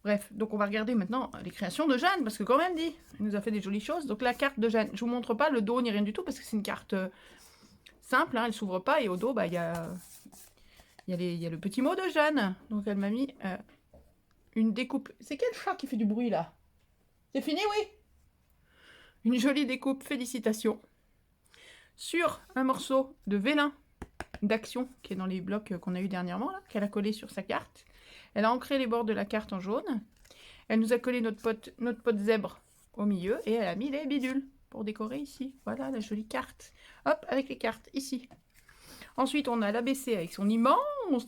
Bref, donc on va regarder maintenant les créations de Jeanne, parce que quand même dit, elle nous a fait des jolies choses. Donc la carte de Jeanne, je vous montre pas le dos ni rien du tout, parce que c'est une carte simple, hein, elle s'ouvre pas, et au dos, bah, il y a le petit mot de Jeanne. Donc elle m'a mis une découpe. C'est quel chat qui fait du bruit là? C'est fini, oui? Une jolie découpe, félicitations. Sur un morceau de vélin d'action qui est dans les blocs qu'on a eu dernièrement, qu'elle a collé sur sa carte. Elle a ancré les bords de la carte en jaune. Elle nous a collé notre pote zèbre au milieu et elle a mis les bidules pour décorer ici. Voilà la jolie carte. Hop, avec les cartes ici. Ensuite, on a l'ABC avec son immense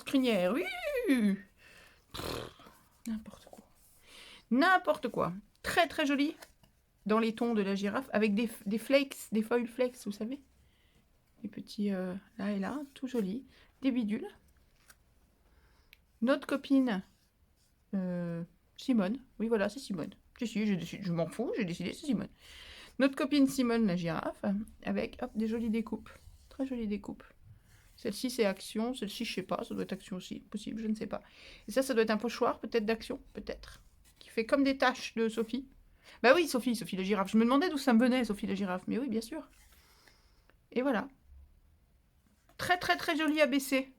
crinière. Oui, n'importe quoi. N'importe quoi. Très très joli. dans les tons de la girafe, avec des flakes, des foil flakes, vous savez. Des petits là et là, tout joli. Des bidules. Notre copine Simone. Oui, voilà, c'est Simone. Si, je m'en fous, j'ai décidé, c'est Simone. Notre copine Simone, la girafe, avec hop, des jolies découpes. Très jolies découpes. Celle-ci, c'est action. Celle-ci, je sais pas, ça doit être action aussi. Possible, je ne sais pas. Et ça doit être un pochoir, peut-être d'action, peut-être. Qui fait comme des taches de Sophie. Bah oui, Sophie la girafe. Je me demandais d'où ça me venait, Sophie la girafe. Mais oui, bien sûr. Et voilà. Très, très, très joli ABC.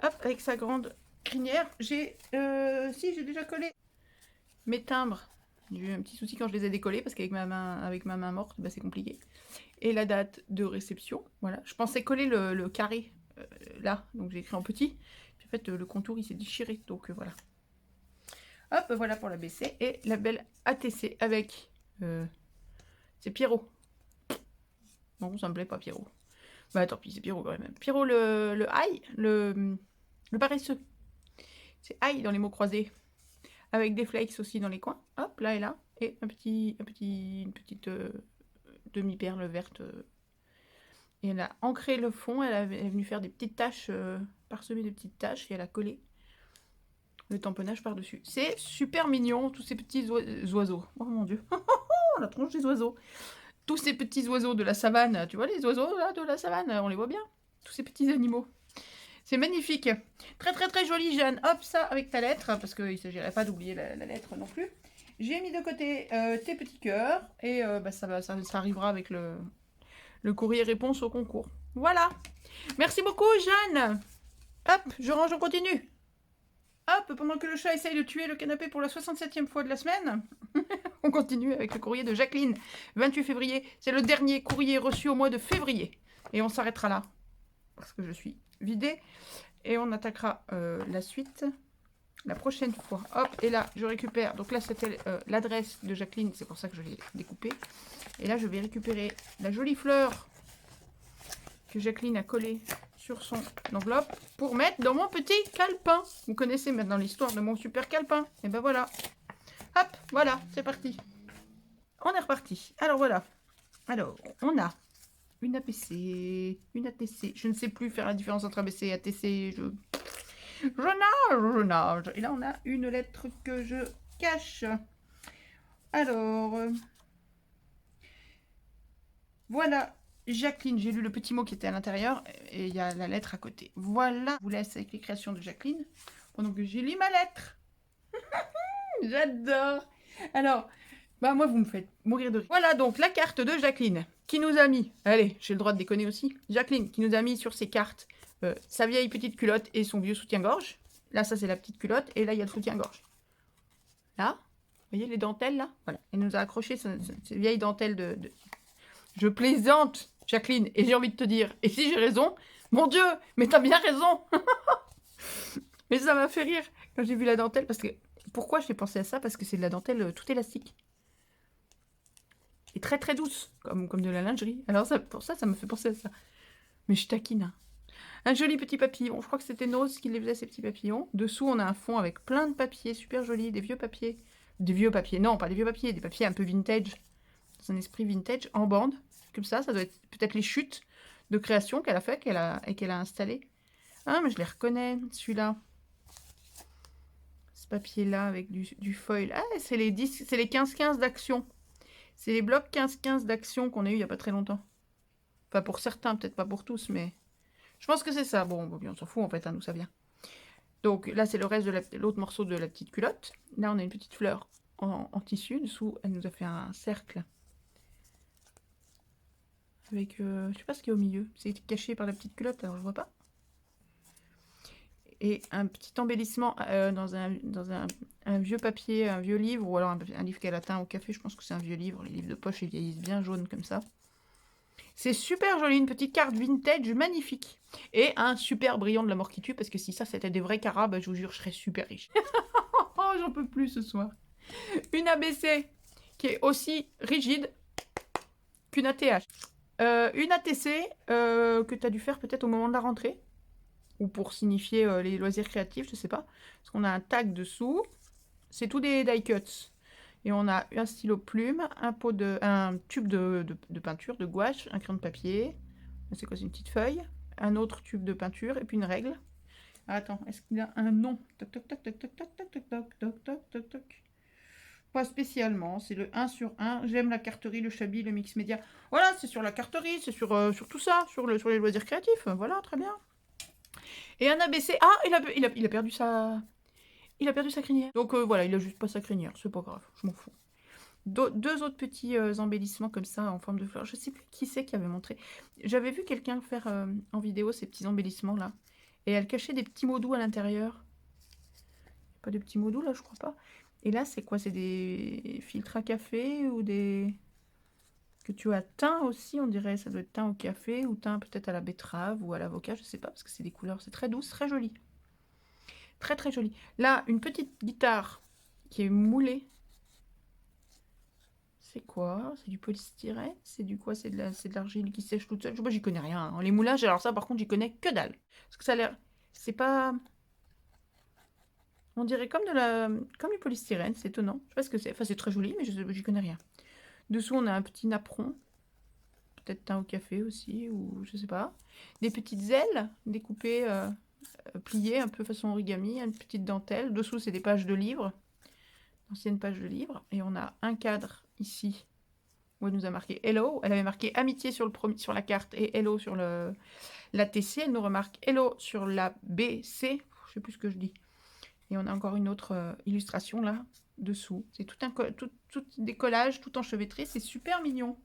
Hop, avec sa grande crinière. J'ai déjà collé mes timbres. J'ai eu un petit souci quand je les ai décollés parce qu'avec ma main morte, bah, c'est compliqué. Et la date de réception, voilà. Je pensais coller le carré là, donc j'ai écrit en petit. Puis en fait, le contour il s'est déchiré, donc voilà. Hop, voilà pour la BC et la belle ATC avec c'est Pierrot. Non, ça me plaît pas Pierrot. Bah tant pis, c'est Pierrot quand même. Pierrot le high, le paresseux. C'est high dans les mots croisés. Avec des flakes aussi dans les coins. Hop, là et là. Et une petite demi-perle verte. Et elle a ancré le fond. Elle est venue faire des petites taches, parsemées de petites taches. Et elle a collé le tamponnage par-dessus. C'est super mignon, tous ces petits oiseaux. Oh mon dieu. La tronche des oiseaux. Tous ces petits oiseaux de la savane. Tu vois les oiseaux là de la savane, on les voit bien. Tous ces petits animaux. C'est magnifique. Très très très joli, Jeanne. Hop, ça avec ta lettre, parce qu'il ne s'agirait pas d'oublier la lettre non plus. J'ai mis de côté tes petits cœurs, et bah, ça arrivera avec le courrier réponse au concours. Voilà. Merci beaucoup, Jeanne. Hop, je range, on continue. Hop, pendant que le chat essaye de tuer le canapé pour la 67e fois de la semaine, on continue avec le courrier de Jacqueline, 28 février. C'est le dernier courrier reçu au mois de février. Et on s'arrêtera là, parce que je suis vidée. Et on attaquera la suite la prochaine fois. Hop, et là, je récupère. Donc là, c'était l'adresse de Jacqueline. C'est pour ça que je l'ai découpée. Et là, je vais récupérer la jolie fleur que Jacqueline a collée sur son enveloppe pour mettre dans mon petit calepin. Vous connaissez maintenant l'histoire de mon super calepin. Et ben voilà. Hop, voilà, c'est parti. On est reparti. Alors voilà. Alors, on a une APC, une ATC. Je ne sais plus faire la différence entre ABC et ATC. Je nage. Et là, on a une lettre que je cache. Alors, voilà, Jacqueline. J'ai lu le petit mot qui était à l'intérieur et il y a la lettre à côté. Voilà, je vous laisse avec les créations de Jacqueline pendant que j'ai lu ma lettre. J'adore. Alors, bah moi, vous me faites mourir de rire. Voilà donc la carte de Jacqueline qui nous a mis, allez, j'ai le droit de déconner aussi, Jacqueline qui nous a mis sur ses cartes sa vieille petite culotte et son vieux soutien-gorge. Là, ça, c'est la petite culotte. Et là, il y a le soutien-gorge. Là, vous voyez les dentelles, là? Voilà. Elle nous a accroché ces vieilles dentelles de... Je plaisante, Jacqueline. Et j'ai envie de te dire, et si j'ai raison, mon Dieu, mais t'as bien raison. Mais ça m'a fait rire quand j'ai vu la dentelle. Parce que... Pourquoi j'ai pensé à ça? Parce que c'est de la dentelle tout élastique. Et très, très douce. Comme de la lingerie. Alors, pour ça, ça me fait penser à ça. Mais je taquine, hein. Un joli petit papillon. Je crois que c'était Nose qui les faisait, ces petits papillons. Dessous, on a un fond avec plein de papiers super jolis. Des vieux papiers. Des vieux papiers. Non, pas des vieux papiers. Des papiers un peu vintage. C'est un esprit vintage en bande. Comme ça doit être peut-être les chutes de création qu'elle a fait et qu'elle a installé. Ah, mais je les reconnais, celui-là. Ce papier-là avec du foil. Ah, c'est les 15-15 d'action. C'est les blocs 15-15 d'action qu'on a eu il n'y a pas très longtemps. Enfin, pour certains, peut-être pas pour tous, mais... Je pense que c'est ça. Bon, on s'en fout en fait, hein, d'où ça vient. Donc là, c'est le reste de l'autre morceau de la petite culotte. Là, on a une petite fleur en tissu. Dessous, elle nous a fait un cercle. Avec, je sais pas ce qu'il y a au milieu. C'est caché par la petite culotte, alors je vois pas. Et un petit embellissement dans un vieux papier, un vieux livre, ou alors un livre qu'elle a teint au café. Je pense que c'est un vieux livre. Les livres de poche, ils vieillissent bien jaunes comme ça. C'est super joli, une petite carte vintage magnifique. Et un super brillant de la mort qui tue, parce que si ça c'était des vrais carats, bah, je vous jure, je serais super riche. Oh, j'en peux plus ce soir. Une ABC qui est aussi rigide qu'une ATH. Une ATC que tu as dû faire peut-être au moment de la rentrée. Ou pour signifier les loisirs créatifs, je sais pas. Parce qu'on a un tag dessous. C'est tout des die cuts. Et on a un stylo plume, un tube de peinture, de gouache, un crayon de papier. C'est quoi, c'est une petite feuille. Un autre tube de peinture et puis une règle. Attends, est-ce qu'il a un nom? Toc, toc, toc, toc, toc, toc, toc, toc, toc, toc, toc, toc, toc. Pas spécialement, c'est le 1 sur 1. J'aime la carterie, le chablis, le mix média. Voilà, c'est sur la carterie, c'est sur tout ça, sur les loisirs créatifs. Voilà, très bien. Et un ABC. Ah, il a perdu sa... Il a perdu sa crinière. Donc voilà, il a juste pas sa crinière, c'est pas grave, je m'en fous. Deux autres petits embellissements comme ça en forme de fleurs. Je sais plus qui c'est qui avait montré. J'avais vu quelqu'un faire en vidéo ces petits embellissements là. Et elle cachait des petits mots doux à l'intérieur. Pas de petits mots doux là, je crois pas. Et là, c'est quoi? C'est des filtres à café ou des... que tu as teint aussi, on dirait. Ça doit être teint au café ou teint peut-être à la betterave ou à l'avocat, je sais pas, parce que c'est des couleurs. C'est très douce, très joli. Très très joli. Là, une petite guitare qui est moulée. C'est quoi? C'est du polystyrène? C'est du quoi? C'est de l'argile qui sèche toute seule? Moi, j'y connais rien. Hein. Les moulages, alors ça, par contre, j'y connais que dalle. Parce que ça a l'air... C'est pas... On dirait comme du polystyrène, c'est étonnant. Je sais pas ce que c'est. Enfin, c'est très joli, mais j'y connais rien. Dessous, on a un petit napperon. Peut-être teint au café aussi, ou je sais pas. Des petites ailes découpées, pliées, un peu façon origami. Une petite dentelle. Dessous, c'est des pages de livres. Anciennes pages de livres. Et on a un cadre ici où elle nous a marqué Hello. Elle avait marqué Amitié sur la carte et Hello sur la TC. Elle nous remarque Hello sur la BC. Je sais plus ce que je dis. Et on a encore une autre illustration là, dessous. C'est tout des collages, tout enchevêtré. C'est super mignon.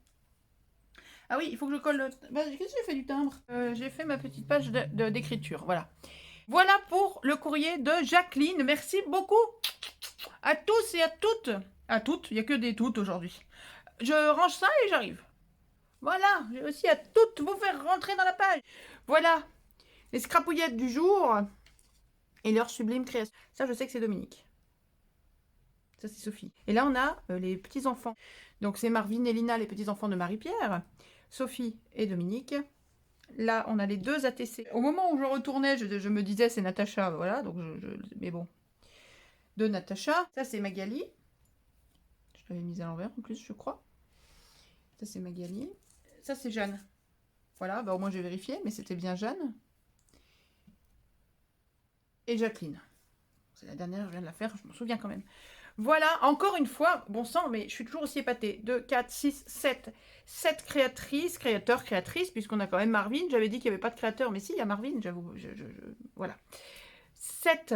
Ah oui, il faut que je colle... Qu'est-ce que j'ai fait du timbre? J'ai fait ma petite page d'écriture, voilà. Voilà pour le courrier de Jacqueline. Merci beaucoup à tous et à toutes. À toutes, il n'y a que des toutes aujourd'hui. Je range ça et j'arrive. Voilà, j'ai aussi à toutes vous faire rentrer dans la page. Voilà, les scrapouillettes du jour et leur sublime création. Ça, je sais que c'est Dominique. Ça, c'est Sophie. Et là, on a les petits-enfants. Donc, c'est Marvin et Lina, les petits-enfants de Marie-Pierre. Sophie et Dominique. Là, on a les deux ATC. Au moment où je retournais, je me disais, c'est Natacha. Voilà, donc mais bon. De Natacha. Ça, c'est Magali. Je l'avais mise à l'envers, en plus, je crois. Ça, c'est Magali. Ça, c'est Jeanne. Voilà, bah, au moins, j'ai vérifié, mais c'était bien Jeanne. Et Jacqueline. C'est la dernière, je viens de la faire, je m'en souviens quand même. Voilà, encore une fois, bon sang, mais je suis toujours aussi épatée. 2, 4, 6, 7. 7 créatrices, créateurs, créatrices, puisqu'on a quand même Marvin. J'avais dit qu'il n'y avait pas de créateur, mais si, il y a Marvin, j'avoue. Voilà. 7,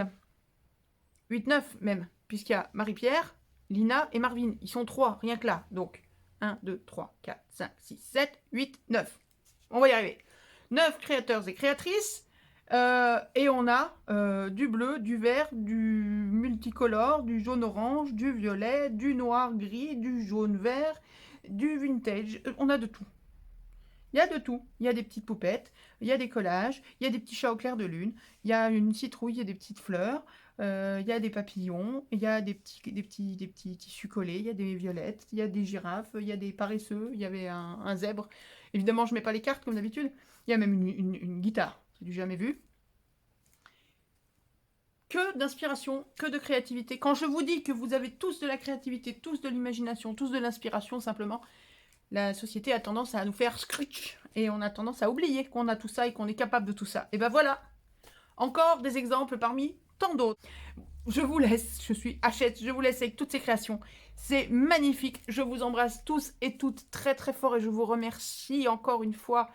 8, 9 même, puisqu'il y a Marie-Pierre, Lina et Marvin. Ils sont 3, rien que là. Donc, 1, 2, 3, 4, 5, 6, 7, 8, 9. On va y arriver. 9 créateurs et créatrices. Et on a du bleu, du vert, du multicolore, du jaune-orange, du violet, du noir-gris, du jaune-vert, du vintage. On a de tout. Il y a de tout. Il y a des petites poupettes, il y a des collages, il y a des petits chats au clair de lune, il y a une citrouille, il y a des petites fleurs, il y a des papillons, il y a des petits tissus collés, il y a des violettes, il y a des girafes, il y a des paresseux, il y avait un zèbre. Évidemment, je ne mets pas les cartes comme d'habitude. Il y a même une guitare. C'est du jamais vu. Que d'inspiration, que de créativité. Quand je vous dis que vous avez tous de la créativité, tous de l'imagination, tous de l'inspiration, simplement, la société a tendance à nous faire scrutch. Et on a tendance à oublier qu'on a tout ça et qu'on est capable de tout ça. Et ben voilà, encore des exemples parmi tant d'autres. Je vous laisse, je suis Hachette, je vous laisse avec toutes ces créations. C'est magnifique, je vous embrasse tous et toutes très très fort et je vous remercie encore une fois.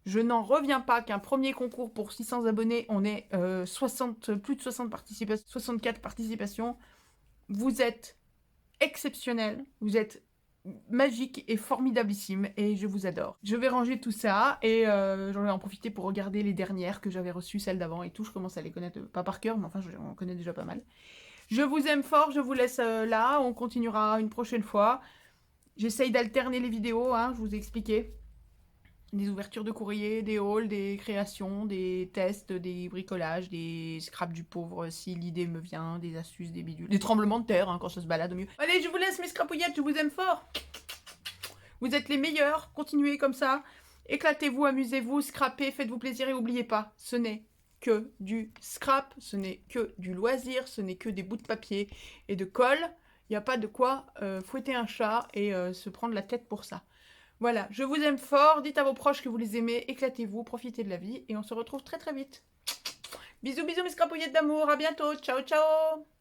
Je n'en reviens pas qu'un premier concours pour 600 abonnés, on est plus de 60 participations, 64 participations. Vous êtes exceptionnels, vous êtes magique et formidabilissime et je vous adore. Je vais ranger tout ça et j'en vais en profiter pour regarder les dernières que j'avais reçues, celles d'avant et tout. Je commence à les connaître, pas par cœur, mais enfin, on connaît déjà pas mal. Je vous aime fort, je vous laisse là, on continuera une prochaine fois. J'essaye d'alterner les vidéos, hein, je vous ai expliqué. Des ouvertures de courrier, des hauls, des créations, des tests, des bricolages, des scraps du pauvre si l'idée me vient, des astuces, des bidules, des tremblements de terre hein, quand ça se balade au mieux. Allez, je vous laisse mes scrapouillettes, je vous aime fort. Vous êtes les meilleurs, continuez comme ça. Éclatez-vous, amusez-vous, scrapez, faites-vous plaisir et n'oubliez pas, ce n'est que du scrap, ce n'est que du loisir, ce n'est que des bouts de papier et de colle. Il n'y a pas de quoi fouetter un chat et se prendre la tête pour ça. Voilà, je vous aime fort. Dites à vos proches que vous les aimez. Éclatez-vous, profitez de la vie. Et on se retrouve très très vite. Bisous, bisous mes scrapouillettes d'amour. À bientôt. Ciao, ciao.